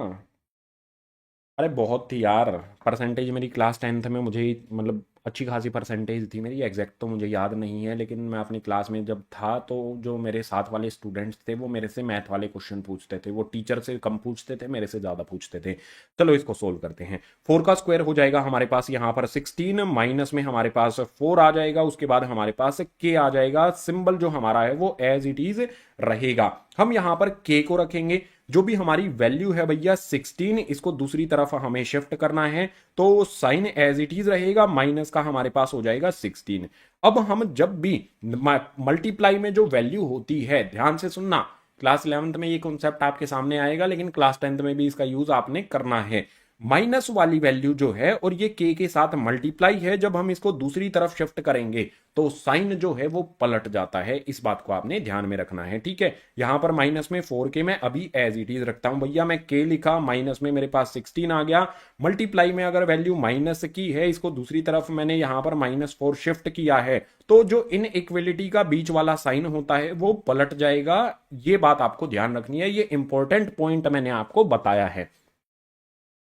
अरे बहुत थी यार परसेंटेज मेरी क्लास 10th में, मुझे मतलब अच्छी खासी परसेंटेज थी मेरी, एग्जैक्ट तो मुझे याद नहीं है, लेकिन मैं अपनी क्लास में जब था तो जो मेरे साथ वाले स्टूडेंट्स थे वो मेरे से मैथ वाले क्वेश्चन पूछते थे, वो टीचर से कम पूछते थे, मेरे से ज़्यादा पूछते थे। चलो इसको सोल्व करते हैं। 4 का स्क्वायर हो जाएगा हमारे पास यहाँ पर 16, माइनस में हमारे पास 4 आ जाएगा, उसके बाद हमारे पास के आ जाएगा। सिंबल जो हमारा है वो एज इट इज रहेगा। हम यहाँ पर के को रखेंगे, जो भी हमारी वैल्यू है भैया 16, इसको दूसरी तरफ हमें शिफ्ट करना है, तो साइन एज इट इज रहेगा, माइनस का हमारे पास हो जाएगा 16। अब हम जब भी मल्टीप्लाई में जो वैल्यू होती है, ध्यान से सुनना, क्लास 11th में ये कॉन्सेप्ट आपके सामने आएगा, लेकिन क्लास 10th में भी इसका यूज आपने करना है। माइनस वाली वैल्यू जो है और ये के साथ मल्टीप्लाई है, जब हम इसको दूसरी तरफ शिफ्ट करेंगे तो साइन जो है वो पलट जाता है। इस बात को आपने ध्यान में रखना है, ठीक है। यहां पर माइनस में 4 के मैं अभी एज इट इज रखता हूं भैया, मैं के लिखा, माइनस में मेरे पास 16 आ गया। मल्टीप्लाई में अगर वैल्यू माइनस की है, इसको दूसरी तरफ मैंने यहां पर -4 शिफ्ट किया है, तो जो इन इक्वलिटी का बीच वाला साइन होता है वो पलट जाएगा। ये बात आपको ध्यान रखनी है, ये इंपॉर्टेंट पॉइंट मैंने आपको बताया है।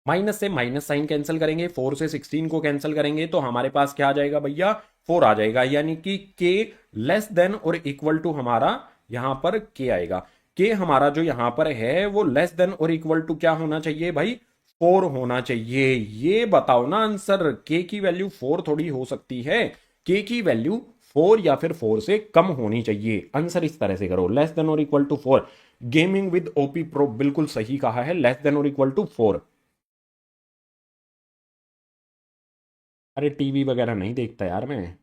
माइनस से माइनस साइन कैंसिल करेंगे, 4 से 16 को कैंसिल करेंगे, तो हमारे पास क्या आ जाएगा भैया, 4 आ जाएगा, यानी कि के लेस देन और इक्वल टू हमारा यहां पर के आएगा। के हमारा जो यहां पर है वो लेस देन और इक्वल टू क्या होना चाहिए भाई, 4 होना चाहिए। ये बताओ ना आंसर, के की वैल्यू 4 थोड़ी हो सकती है, के की वैल्यू 4 या फिर 4 से कम होनी चाहिए। आंसर इस तरह से करो, लेस देन और equal to 4। Gaming with OP pro बिल्कुल सही कहा है, लेस देन और इक्वल टू 4। अरे टीवी वगैरह नहीं देखता यार मैं।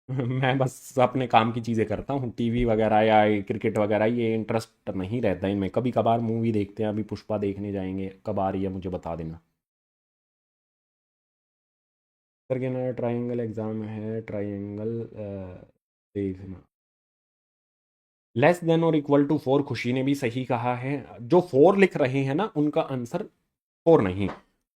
मैं बस अपने काम की चीज़ें करता हूँ, टीवी वगैरह या ये क्रिकेट वगैरह ये इंटरेस्ट नहीं रहता इनमें। कभी कभार मूवी देखते हैं, अभी पुष्पा देखने जाएंगे, कब आ रही है मुझे बता देना। सर ट्राइंगल एग्जाम है, ट्राइंगल देखना। लेस देन और इक्वल टू 4 खुशी ने भी सही कहा है, जो 4 लिख रहे हैं ना उनका आंसर 4 नहीं,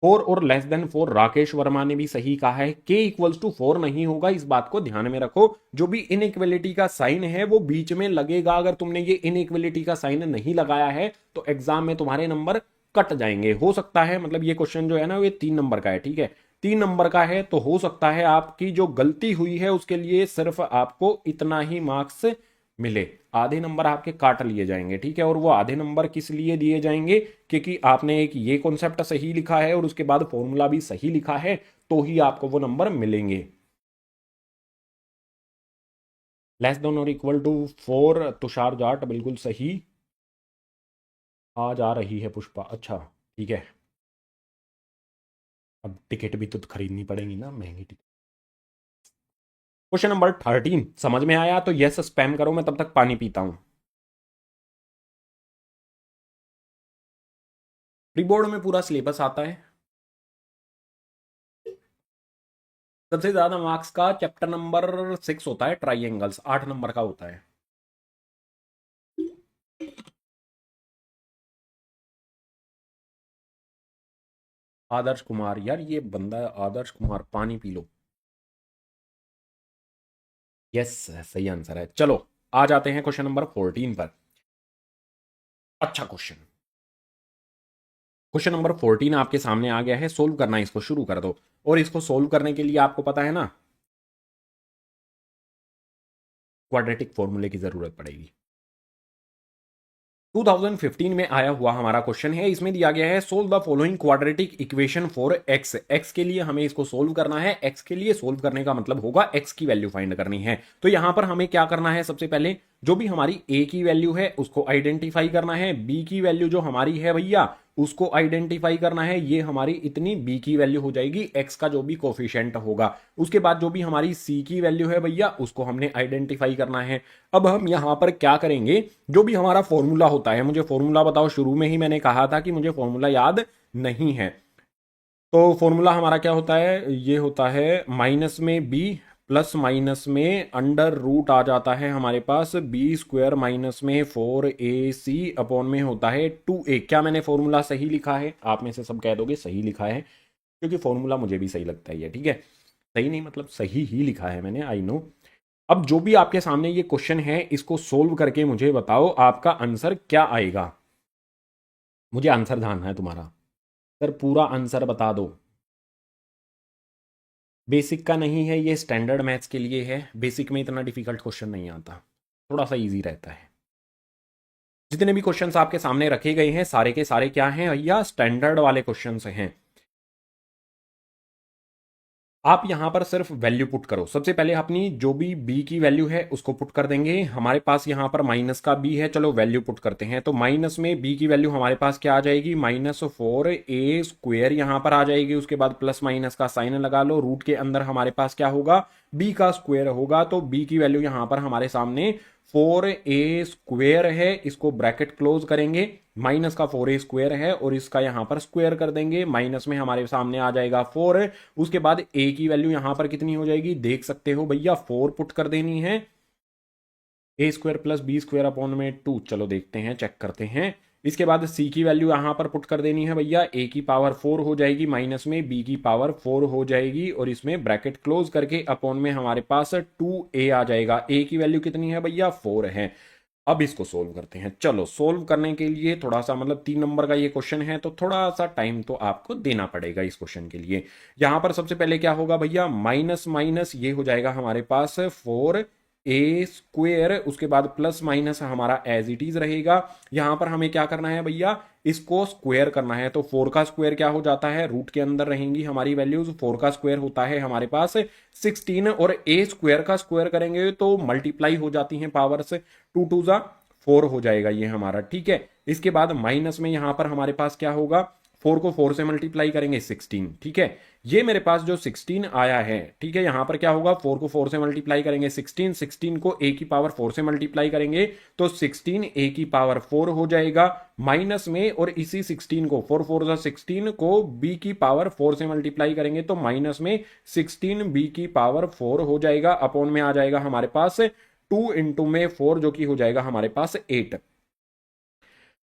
4 और लेस देन 4। राकेश वर्मा ने भी सही कहा है, के इक्वल्स टू 4 नहीं होगा, इस बात को ध्यान में रखो। जो भी इनइक्वलिटी का साइन है वो बीच में लगेगा, अगर तुमने ये इनइक्वलिटी का साइन नहीं लगाया है तो एग्जाम में तुम्हारे नंबर कट जाएंगे। हो सकता है, मतलब ये क्वेश्चन जो है ना ये 3 नंबर का है, ठीक है, 3 नंबर का है, तो हो सकता है आपकी जो गलती हुई है उसके लिए सिर्फ आपको इतना ही मार्क्स मिले, आधे नंबर आपके काट लिए जाएंगे, ठीक है। और वो आधे नंबर किस लिए दिए जाएंगे, क्योंकि आपने एक ये कॉन्सेप्ट सही लिखा है और उसके बाद फॉर्मूला भी सही लिखा है, तो ही आपको वो नंबर मिलेंगे। लेस देन और इक्वल टू 4, तुषार जाट बिल्कुल सही। आज आ रही है पुष्पा, अच्छा ठीक है। अब टिकट भी तो खरीदनी पड़ेगी ना, महंगी टिकट। क्वेश्चन नंबर 13 समझ में आया तो यस स्पैम करो, मैं तब तक पानी पीता हूं। प्री बोर्ड में पूरा सिलेबस आता है। सबसे ज्यादा मार्क्स का चैप्टर नंबर 6 होता है, ट्राइएंगल्स 8 नंबर का होता है। आदर्श कुमार, यार ये बंदा आदर्श कुमार, पानी पी लो। यस, सही आंसर है। चलो आ जाते हैं क्वेश्चन नंबर 14 पर। अच्छा क्वेश्चन, क्वेश्चन नंबर 14 आपके सामने आ गया है, सोल्व करना इसको शुरू कर दो। और इसको सोल्व करने के लिए आपको पता है ना, क्वाड्रेटिक फॉर्मूले की जरूरत पड़ेगी। 2015 में आया हुआ हमारा क्वेश्चन है, इसमें दिया गया है solve the following quadratic equation for x. X के लिए हमें इसको सोल्व करना है, एक्स के लिए सोल्व करने का मतलब होगा एक्स की वैल्यू फाइंड करनी है। तो यहां पर हमें क्या करना है, सबसे पहले जो भी हमारी ए की वैल्यू है उसको आइडेंटिफाई करना है, बी की वैल्यू जो हमारी है भैया उसको आइडेंटिफाई करना है। ये हमारी इतनी बी की वैल्यू हो जाएगी, एक्स का जो भी कोफिशिएंट होगा। उसके बाद जो भी हमारी सी की वैल्यू है भैया, उसको हमने आइडेंटिफाई करना है। अब हम यहां पर क्या करेंगे, जो भी हमारा फॉर्मूला होता है, मुझे फॉर्मूला बताओ, शुरू में ही मैंने कहा था कि मुझे फॉर्मूला याद नहीं है। तो फॉर्मूला हमारा क्या होता है, ये होता है माइनस में बी प्लस माइनस में अंडर रूट आ जाता है हमारे पास बी स्क्वायर माइनस में 4ac अपॉन में होता है 2a। क्या मैंने फॉर्मूला सही लिखा है? आप में से सब कह दोगे सही लिखा है, क्योंकि फॉर्मूला मुझे भी सही लगता है ये, ठीक है। सही नहीं मतलब सही ही लिखा है मैंने, आई नो। अब जो भी आपके सामने ये क्वेश्चन है, इसको सोल्व करके मुझे बताओ आपका आंसर क्या आएगा। मुझे आंसर जानना है तुम्हारा, सर पूरा आंसर बता दो। बेसिक का नहीं है ये, स्टैंडर्ड मैथ्स के लिए है। बेसिक में इतना डिफिकल्ट क्वेश्चन नहीं आता, थोड़ा सा इजी रहता है। जितने भी क्वेश्चंस आपके सामने रखे गए हैं सारे के सारे क्या हैं भैया, स्टैंडर्ड वाले क्वेश्चंस हैं। आप यहां पर सिर्फ वैल्यू पुट करो। सबसे पहले अपनी जो भी बी की वैल्यू है उसको पुट कर देंगे। हमारे पास यहां पर माइनस का बी है, चलो वैल्यू पुट करते हैं। तो माइनस में बी की वैल्यू हमारे पास क्या आ जाएगी, -4a² यहां पर आ जाएगी। उसके बाद प्लस माइनस का साइन लगा लो, रूट के अंदर हमारे पास क्या होगा, बी का स्क्वायर होगा। तो बी की वैल्यू यहां पर हमारे सामने 4a² है, इसको ब्रैकेट क्लोज करेंगे। माइनस का 4a² है और इसका यहां पर स्क्वायर कर देंगे। माइनस में हमारे सामने आ जाएगा 4। उसके बाद a की वैल्यू यहां पर कितनी हो जाएगी, देख सकते हो भैया, 4 पुट कर देनी है। a² प्लस b² अपॉन में 2, चलो देखते हैं, चेक करते हैं। इसके बाद c की वैल्यू यहां पर पुट कर देनी है भैया, a की पावर 4 हो जाएगी, माइनस में b की पावर 4 हो जाएगी और इसमें ब्रैकेट क्लोज करके अपॉन में हमारे पास 2a आ जाएगा। a की वैल्यू कितनी है भैया, 4 है। अब इसको सोल्व करते हैं। चलो सोल्व करने के लिए थोड़ा सा, मतलब 3 नंबर का ये क्वेश्चन है तो थोड़ा सा टाइम तो आपको देना पड़ेगा इस क्वेश्चन के लिए। यहां पर सबसे पहले क्या होगा भैया, माइनस माइनस ये हो जाएगा हमारे पास 4a², उसके बाद प्लस माइनस हमारा एज इट इज रहेगा। यहां पर हमें क्या करना है भैया, इसको स्क्वायर करना है। तो 4 का स्क्वायर क्या हो जाता है, रूट के अंदर रहेंगी हमारी वैल्यूज। 4 का स्क्वायर होता है हमारे पास 16 और a² का स्क्वायर करेंगे तो मल्टीप्लाई हो जाती हैं पावर्स, 2 2 जा 4 हो जाएगा ये हमारा, ठीक है। इसके बाद माइनस में यहां पर हमारे पास क्या होगा, 4 को 4 से मल्टीप्लाई करेंगे 16, ठीक है। ये मेरे पास जो 16 आया है, ठीक है, यहां पर क्या होगा, 4 को 4 से मल्टीप्लाई करेंगे 16, 16 को a की पावर 4 से मल्टीप्लाई करेंगे तो 16 a की पावर 4 हो जाएगा। माइनस में और इसी 16 को 4 4 जा 16 को b की पावर 4 से मल्टीप्लाई करेंगे तो माइनस में 16 b की पावर 4 हो जाएगा। अपॉन में आ जाएगा हमारे पास 2 इंटू में 4 जो कि हो जाएगा हमारे पास 8।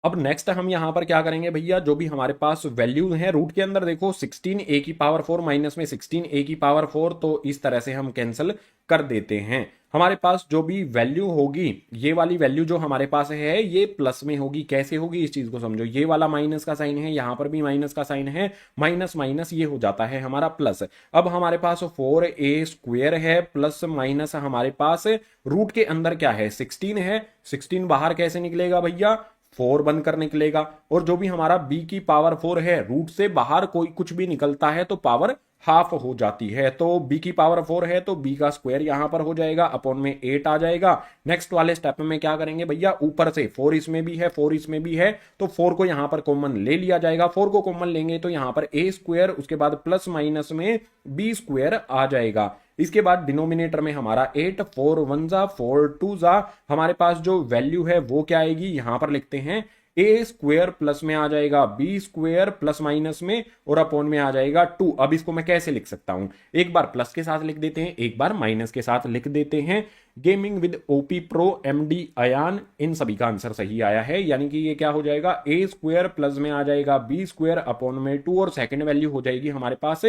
अब नेक्स्ट हम यहां पर क्या करेंगे भैया, जो भी हमारे पास वैल्यू है रूट के अंदर, देखो 16 a की पावर 4 माइनस में 16 a की पावर 4, तो इस तरह से हम कैंसिल कर देते हैं। हमारे पास जो भी वैल्यू होगी, ये वाली वैल्यू जो हमारे पास है ये प्लस में होगी। कैसे होगी इस चीज को समझो, ये वाला माइनस का साइन है, यहां पर भी माइनस का साइन है, माइनस माइनस ये हो जाता है हमारा प्लस। अब हमारे पास 4a² है, प्लस माइनस हमारे पास रूट के अंदर क्या है, 16 है। 16 बाहर कैसे निकलेगा भैया, 4 बनकर निकलेगा। और जो भी हमारा b की पावर 4 है, रूट से बाहर कोई कुछ भी निकलता है तो पावर हाफ हो जाती है। तो b की पावर 4 है तो b का स्क्वायर यहां पर हो जाएगा, अपॉन में 8 आ जाएगा। नेक्स्ट वाले स्टेप में क्या करेंगे भैया, ऊपर से 4 इसमें भी है 4 इसमें भी है तो 4 को यहां पर कॉमन ले लिया जाएगा। 4 को कॉमन लेंगे तो यहां पर a², उसके बाद प्लस माइनस में b² आ जाएगा। इसके बाद डिनोमिनेटर में हमारा 8, 4 1 जा 4 2 जा, हमारे पास जो वैल्यू है वो क्या आएगी, यहां पर लिखते हैं a² प्लस में आ जाएगा b² प्लस माइनस में और अपॉन में आ जाएगा 2। अब इसको मैं कैसे लिख सकता हूं, एक बार प्लस के साथ लिख देते हैं, एक बार माइनस के साथ लिख देते हैं। Gaming with OP pro MD Ayan, इन सभी का आंसर सही आया है, यानी कि ये क्या हो जाएगा, a² प्लस में आ जाएगा b² अपॉन में 2 और सेकंड वैल्यू हो जाएगी हमारे पास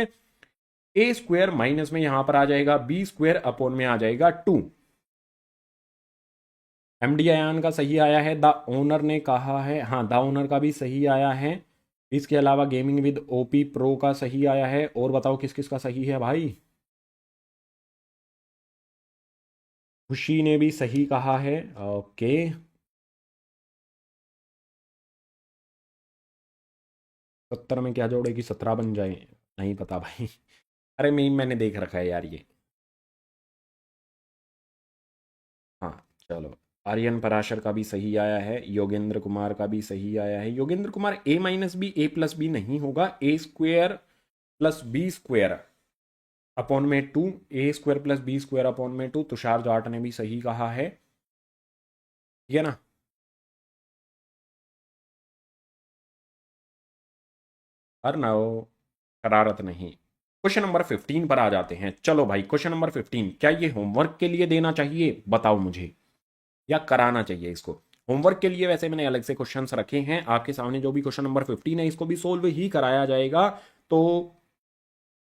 a² माइनस में यहां पर आ जाएगा b² अपॉन में आ जाएगा 2। MD अयान का सही आया है, द ओनर ने कहा है, हाँ द ओनर का भी सही आया है। इसके अलावा गेमिंग विद ओपी प्रो का सही आया है। और बताओ किस किस का सही है भाई, खुशी ने भी सही कहा है, ओके। 70 में क्या जोड़ेगी 17 बन जाए, नहीं पता भाई। अरे मैंने देख रखा है यार ये, हाँ चलो। आर्यन पराशर का भी सही आया है, योगेंद्र कुमार का भी सही आया है। Yogendra Kumar A minus B A plus B नहीं होगा, A square plus B square upon में 2, A square plus B square upon में 2। तुषार जाट ने भी सही कहा है, ठीक है ना। अर्नव, शरारत नहीं। क्वेश्चन नंबर 15 पर आ जाते हैं। चलो भाई, क्वेश्चन नंबर 15, क्या ये होमवर्क के लिए देना चाहिए, बताओ मुझे, या कराना चाहिए इसको। होमवर्क के लिए वैसे मैंने अलग से क्वेश्चंस रखे हैं आपके सामने। जो भी क्वेश्चन नंबर 15 है इसको भी सोल्व ही कराया जाएगा। तो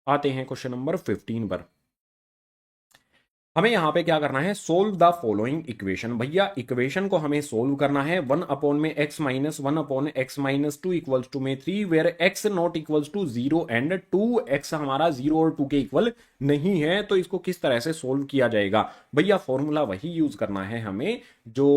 आते हैं क्वेश्चन नंबर 15 पर। हमें यहां पे क्या करना है, सोल्व द फॉलोइंग इक्वेशन। भैया इक्वेशन को हमें सोल्व करना है। 1 अपॉन में x minus 1 upon x minus 2 equals to में 3, where x not equals to 0 and 2x हमारा 0 और 2 के इक्वल नहीं है। तो इसको किस तरह से सोल्व किया जाएगा। भैया फॉर्मूला वही यूज करना है हमें जो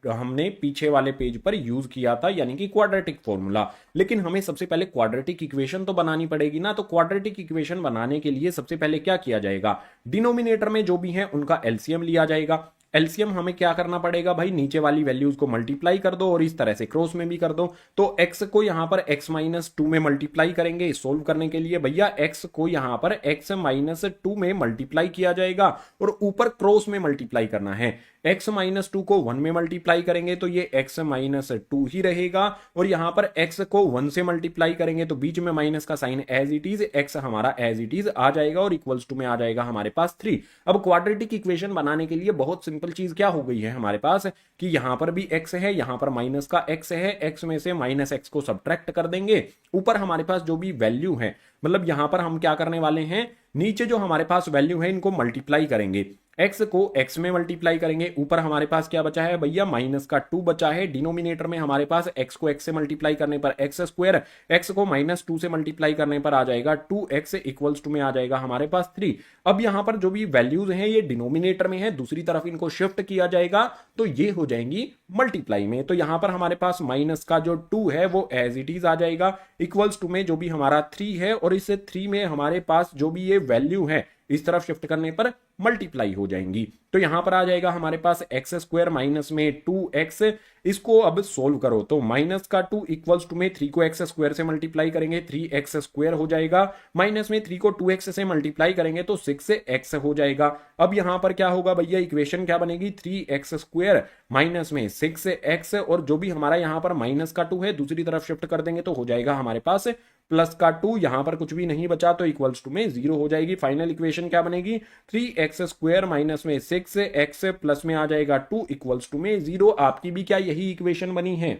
हमने पीछे वाले पेज पर यूज किया था, यानी कि क्वाड्रेटिक फॉर्मूला। लेकिन हमें सबसे पहले क्वाड्रेटिक इक्वेशन तो बनानी पड़ेगी ना। तो क्वाड्रेटिक इक्वेशन बनाने के लिए सबसे पहले क्या किया जाएगा, डिनोमिनेटर में जो भी है उनका एलसीएम लिया जाएगा। एलसीएम हमें क्या करना पड़ेगा भाई, नीचे वाली वैल्यूज को मल्टीप्लाई कर दो और इस तरह से क्रॉस में भी कर दो। तो x को यहां पर x माइनस 2 में मल्टीप्लाई करेंगे सोल्व करने के लिए। भैया x को यहां पर x माइनस 2 में मल्टीप्लाई किया जाएगा और ऊपर क्रॉस में मल्टीप्लाई करना है। x माइनस 2 को 1 में मल्टीप्लाई करेंगे तो ये x माइनस 2 ही रहेगा, और यहां पर x को 1 से मल्टीप्लाई करेंगे तो बीच में माइनस का sign as it is, x हमारा एज इट इज आ जाएगा और इक्वल्स टू में आ जाएगा हमारे पास 3। अब क्वाड्रेटिक इक्वेशन बनाने के लिए बहुत सिंपल चीज क्या हो गई है हमारे पास, कि यहां पर भी x है, यहां पर माइनस का x है, x में से माइनस x को सब्ट्रैक्ट कर देंगे। ऊपर हमारे पास जो भी वैल्यू है, मतलब यहां पर हम क्या करने वाले हैं, नीचे जो हमारे पास वैल्यू है इनको मल्टीप्लाई करेंगे। x को x में मल्टीप्लाई करेंगे, ऊपर हमारे पास क्या बचा है भैया, माइनस का 2 बचा है। डिनोमिनेटर में हमारे पास x को x से मल्टीप्लाई करने पर x स्क्वायर, x को माइनस 2 से मल्टीप्लाई करने पर आ जाएगा 2x इक्वल्स टू में आ जाएगा हमारे पास 3। अब यहां पर जो भी वैल्यूज हैं ये डिनोमिनेटर में है, दूसरी तरफ इनको शिफ्ट किया जाएगा तो ये हो जाएंगी मल्टीप्लाई में। तो यहां पर हमारे पास माइनस का जो 2 है वो एज इट इज आ जाएगा, इक्वल्स टू में जो भी हमारा 3 है, और इस 3 में हमारे पास जो भी ये वैल्यू है इस तरफ शिफ्ट करने पर मल्टीप्लाई हो जाएंगी। तो यहां पर आ जाएगा हमारे पास एक्स स्क्वायर माइनस में 2x। इसको अब सोल्व करो तो माइनस का 2 इक्वल्स टू में 3 को एक्स स्क्वायर से मल्टीप्लाई करेंगे 3x स्क्वायर हो जाएगा, माइनस में 3 को 2x से मल्टीप्लाई करेंगे तो 6x हो जाएगा। अब यहां पर क्या होगा भैया, इक्वेशन क्या बनेगी, 3x स्क्वायर माइनस में 6x, और जो भी हमारा यहां पर माइनस का 2 है दूसरी तरफ शिफ्ट कर देंगे तो हो जाएगा हमारे पास प्लस का 2। यहां पर कुछ भी नहीं बचा तो इक्वल्स टू में 0 हो जाएगी। फाइनल इक्वेशन क्या बनेगी, 3x स्क्वायर माइनस में 6x प्लस में आ जाएगा 2 इक्वल्स टू में 0। आपकी भी क्या यही इक्वेशन बनी है।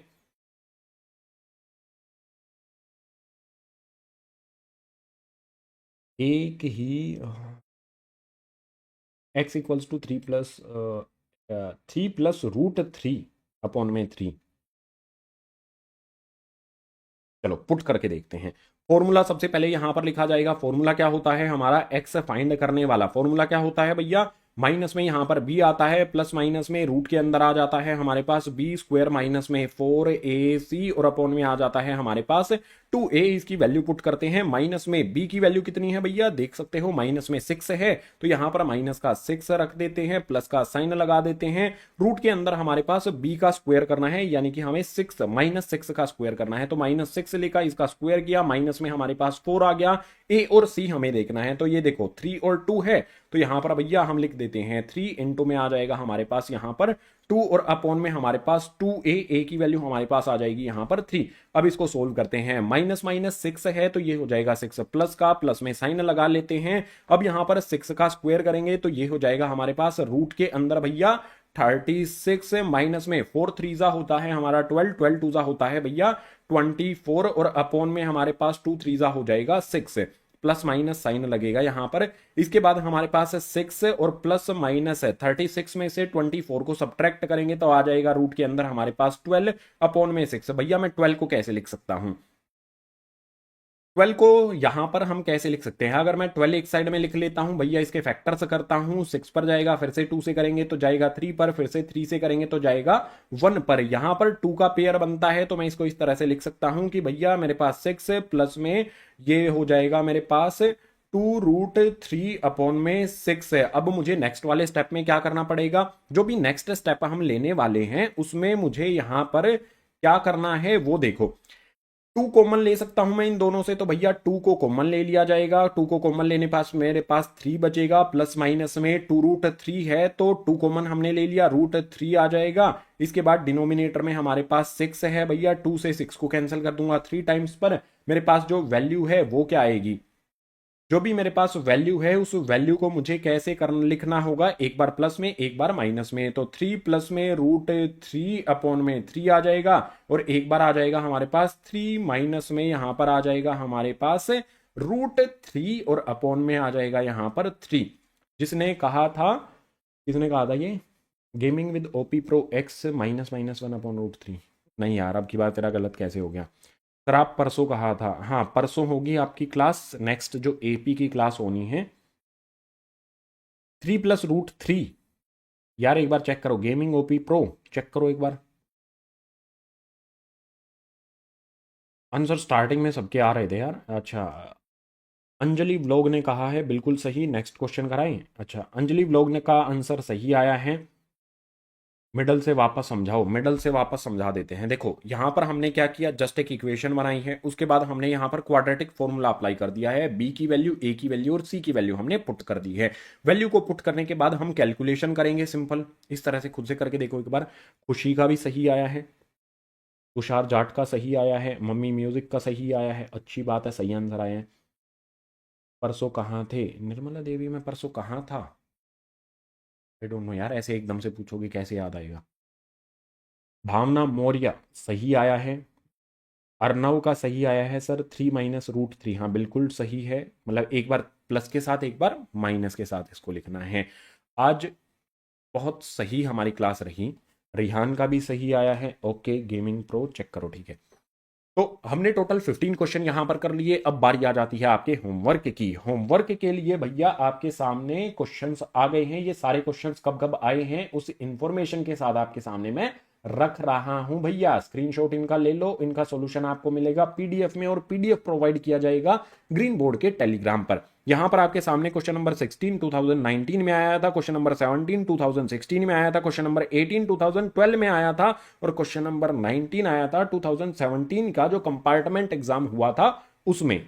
एक ही x equals to 3 plus upon में 3। चलो पुट करके देखते हैं। फॉर्मूला सबसे पहले यहां पर लिखा जाएगा। फॉर्मूला क्या होता है हमारा, x फाइंड करने वाला फॉर्मूला क्या होता है भैया, माइनस में यहां पर b आता है, प्लस माइनस में रूट के अंदर आ जाता है हमारे पास b स्क्वायर माइनस में 4ac, और अपॉन में आ जाता है हमारे पास 2a। इसकी वैल्यू पुट करते हैं। माइनस में b की वैल्यू कितनी है भैया, देख सकते हो माइनस में 6 है, तो यहां पर माइनस का 6 रख देते हैं, प्लस का साइन लगा देते हैं। रूट के अंदर हमारे पास b का स्क्वायर करना है, यानी कि हमें -6 का स्क्वायर करना है। तो -6 लेका इसका स्क्वायर किया, माइनस में हमारे पास 4 आ गया। a और c हमें देखना है, तो ये देखो 3 और 2 है, तो यहां पर भैया हम लिख देते हैं 3 इंटू में आ जाएगा हमारे पास यहां पर 2, और अपॉन में हमारे पास 2a की वैल्यू हमारे पास आ जाएगी यहां पर 3। अब इसको सोल्व करते हैं। माइनस माइनस 6 है तो ये हो जाएगा 6 प्लस का, प्लस में साइन लगा लेते हैं। अब यहां पर 6 का स्क्वायर करेंगे तो ये हो जाएगा हमारे पास रूट के अंदर भैया 36, माइनस में 4 3 होता है हमारा 12, 12 2 होता है भैया 24, और अपॉन में हमारे पास 2 3 हो जाएगा 6, प्लस माइनस साइन लगेगा यहां पर। इसके बाद हमारे पास 6 और प्लस माइनस है 36 में से 24 को सब्ट्रैक्ट करेंगे तो आ जाएगा रूट के अंदर हमारे पास 12 अपॉन में 6। भैया मैं 12 को कैसे लिख सकता हूं, 12 को यहां पर हम कैसे लिख सकते हैं, अगर मैं 12 एक साइड में लिख लेता हूं भैया, इसके फैक्टर्स करता हूं, 6 पर जाएगा, फिर से 2 से करेंगे तो जाएगा 3 पर, फिर से 3 से करेंगे तो जाएगा 1 पर। यहां पर 2 का पेयर बनता है तो मैं इसको इस तरह से लिख सकता हूं कि भैया मेरे पास 6 प्लस में ये हो जाएगा मेरे पास 2√3/6 है। अब मुझे नेक्स्ट वाले स्टेप में क्या करना पड़ेगा, जो भी नेक्स्ट स्टेप हम लेने वाले हैं उसमें मुझे यहां पर क्या करना है वो देखो। 2 कॉमन ले सकता हूं मैं इन दोनों से, तो भैया 2 को कॉमन ले लिया जाएगा। 2 को कॉमन लेने पास मेरे पास 3 बचेगा, प्लस माइनस में 2√3 है तो 2 कॉमन हमने ले लिया, √3 आ जाएगा। इसके बाद डिनोमिनेटर में हमारे पास 6 है भैया, 2 से 6 को कैंसिल कर दूंगा 3 टाइम्स पर। मेरे पास जो वैल्यू है वो क्या आएगी, जो भी मेरे पास वैल्यू है उस वैल्यू को मुझे कैसे करना लिखना होगा, एक बार प्लस में एक बार माइनस में। तो 3 प्लस में √3/3 आ जाएगा, और एक बार आ जाएगा हमारे पास 3 माइनस में यहां पर आ जाएगा हमारे पास √3, और अपॉन में आ जाएगा यहां पर 3। जिसने कहा था, किसने कहा था ये, gaming with OP pro x -1/√3। नहीं यार, अब की बात तेरा गलत कैसे हो गया सर, आप परसों कहा था। हाँ परसों होगी आपकी क्लास, नेक्स्ट जो एपी की क्लास होनी है। 3 + √3 यार, एक बार चेक करो, गेमिंग ओपी प्रो चेक करो एक बार। आंसर स्टार्टिंग में सबके आ रहे थे यार। अच्छा, अंजलि व्लॉग ने कहा है बिल्कुल सही, नेक्स्ट क्वेश्चन कराएं। अच्छा, अंजलि व्लॉग ने का आंसर सही आया है। मिडल से वापस समझाओ, मिडल से वापस समझा देते हैं। देखो यहां पर हमने क्या किया, जस्ट एक इक्वेशन बनाई है, उसके बाद हमने यहां पर क्वाड्रेटिक फॉर्मूला अप्लाई कर दिया है। बी की वैल्यू, ए की वैल्यू और सी की वैल्यू हमने पुट कर दी है। वैल्यू को पुट करने के बाद हम कैलकुलेशन करेंगे सिंपल, इस तरह से खुद से करके देखो एक बार। खुशी का भी सही आया है, तुषार जाट का सही आया है, मम्मी म्यूजिक का सही आया है, अच्छी बात है, सही आंसर आए हैं। परसों कहाँ थे, निर्मला देवी में परसों कहाँ था, आई डोंट नो यार, ऐसे एकदम से पूछोगे कैसे याद आएगा। भावना मौर्य सही आया है। अर्नव का सही आया है सर, 3 - √3, हाँ बिल्कुल सही है। मतलब एक बार प्लस के साथ एक बार माइनस के साथ इसको लिखना है। आज बहुत सही हमारी क्लास रही। रिहान का भी सही आया है, ओके गेमिंग प्रो चेक करो, ठीक है। तो हमने टोटल 15 क्वेश्चन यहां पर कर लिए। अब बारी आ जाती है आपके होमवर्क की। होमवर्क के लिए भैया आपके सामने क्वेश्चंस आ गए हैं। ये सारे क्वेश्चंस कब कब आए हैं उस इंफॉर्मेशन के साथ आपके सामने मैं रख रहा हूं भैया। स्क्रीनशॉट इनका ले लो, इनका सॉल्यूशन आपको मिलेगा पीडीएफ में, और पीडीएफ प्रोवाइड किया जाएगा ग्रीन बोर्ड के टेलीग्राम पर। यहां पर आपके सामने क्वेश्चन नंबर 16 2019 में आया था, क्वेश्चन नंबर 17 2016 में आया था, क्वेश्चन नंबर 18 2012 में आया था, और क्वेश्चन नंबर 19 आया था 2017 का जो कंपार्टमेंट एग्जाम हुआ था उसमें।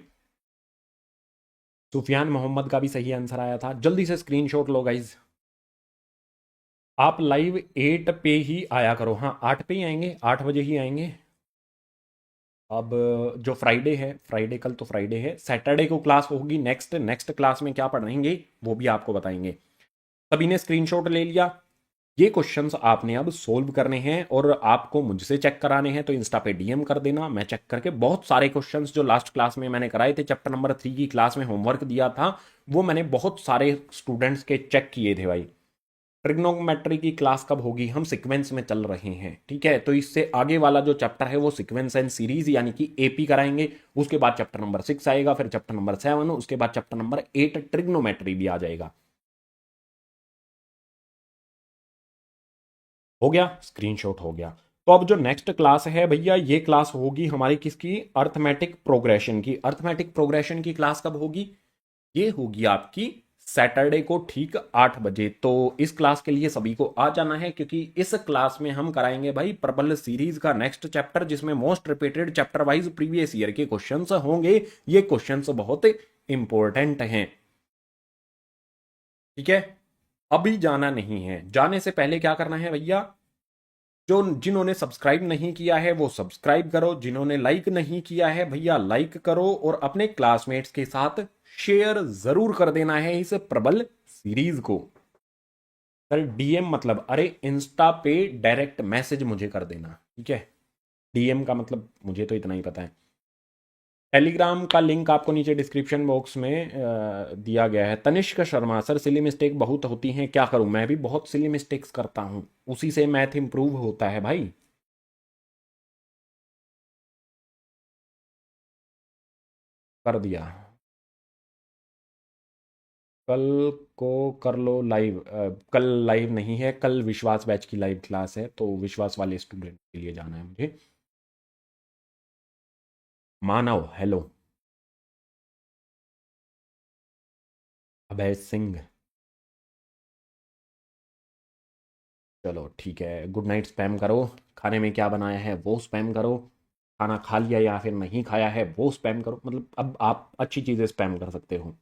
सुफियान मोहम्मद का भी सही आंसर आया था। जल्दी से स्क्रीनशॉट लो गाइज। आप लाइव 8 पे ही आया करो, हाँ 8 पे ही आएंगे, 8 बजे ही आएंगे। अब जो फ्राइडे है, फ्राइडे कल तो फ्राइडे है, सैटरडे को क्लास होगी। नेक्स्ट नेक्स्ट क्लास में क्या पढ़ाएंगे वो भी आपको बताएंगे। सभी ने स्क्रीनशॉट ले लिया। ये क्वेश्चंस आपने अब सोल्व करने हैं और आपको मुझसे चेक कराने हैं, तो इंस्टा पे डीएम कर देना, मैं चेक करके बहुत सारे क्वेश्चंस जो लास्ट क्लास में मैंने कराए थे, चैप्टर नंबर 3 की क्लास में होमवर्क दिया था, वो मैंने बहुत सारे स्टूडेंट्स के चेक किए थे भाई। ट्रिग्नोमेट्री की क्लास कब होगी, हम सीक्वेंस में चल रहे हैं, ठीक है। तो इससे आगे वाला जो चैप्टर है वो सीक्वेंस एंड सीरीज यानी कि एपी कराएंगे। उसके बाद चैप्टर नंबर 6 आएगा, फिर चैप्टर नंबर 7, उसके बाद चैप्टर नंबर 8 ट्रिग्नोमेट्री भी आ जाएगा। हो गया, स्क्रीनशॉट हो गया। तो अब जो नेक्स्ट क्लास है भैया, ये क्लास होगी हमारी किसकी, अर्थमेटिक प्रोग्रेशन की। अर्थमेटिक प्रोग्रेशन की क्लास कब होगी, ये होगी आपकी सैटरडे को ठीक 8 बजे। तो इस क्लास के लिए सभी को आ जाना है, क्योंकि इस क्लास में हम कराएंगे भाई प्रबल सीरीज का नेक्स्ट चैप्टर, जिसमें most repeated chapter wise previous year के क्वेश्चंस होंगे। ये क्वेश्चंस बहुत इंपॉर्टेंट हैं, ठीक है। अभी जाना नहीं है, जाने से पहले क्या करना है भैया, जो जिन्होंने सब्सक्राइब नहीं किया है वो सब्सक्राइब करो, जिन्होंने लाइक नहीं किया है भैया लाइक करो, और अपने क्लासमेट्स के साथ शेयर जरूर कर देना है इस प्रबल सीरीज को। सर डीएम मतलब, अरे इंस्टा पे डायरेक्ट मैसेज मुझे कर देना, ठीक है। डीएम का मतलब मुझे तो इतना ही पता है। टेलीग्राम का लिंक आपको नीचे डिस्क्रिप्शन बॉक्स में दिया गया है। Tanishk Sharma, sir silly mistake बहुत होती हैं, क्या करूं, मैं भी बहुत सिली मिस्टेक्स करता हूं, उसी से मैथ इंप्रूव होता है भाई। कर दिया, कल को कर लो लाइव। कल लाइव नहीं है, कल विश्वास बैच की लाइव क्लास है, तो विश्वास वाले स्टूडेंट के लिए जाना है मुझे। मानव हेलो, अभय सिंह। चलो ठीक है, गुड नाइट स्पैम करो। खाने में क्या बनाया है वो स्पैम करो। खाना खा लिया या फिर नहीं खाया है वो स्पैम करो। मतलब अब आप अच्छी चीज़ें स्पैम कर सकते हो।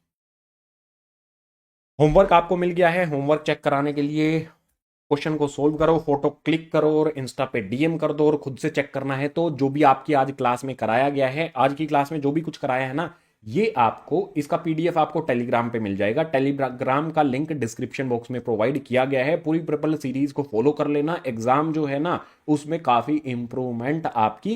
होमवर्क आपको मिल गया है। होमवर्क चेक कराने के लिए क्वेश्चन को सोल्व करो, फोटो क्लिक करो और इंस्टा पे डीएम कर दो। और खुद से चेक करना है तो जो भी आपकी आज क्लास में कराया गया है, आज की क्लास में जो भी कुछ कराया है ना, ये आपको इसका पीडीएफ आपको टेलीग्राम पे मिल जाएगा। टेलीग्राम का लिंक डिस्क्रिप्शन बॉक्स में प्रोवाइड किया गया है। पूरी ट्रिपल सीरीज को फॉलो कर लेना। एग्जाम जो है ना, उसमें काफी इंप्रूवमेंट आपकी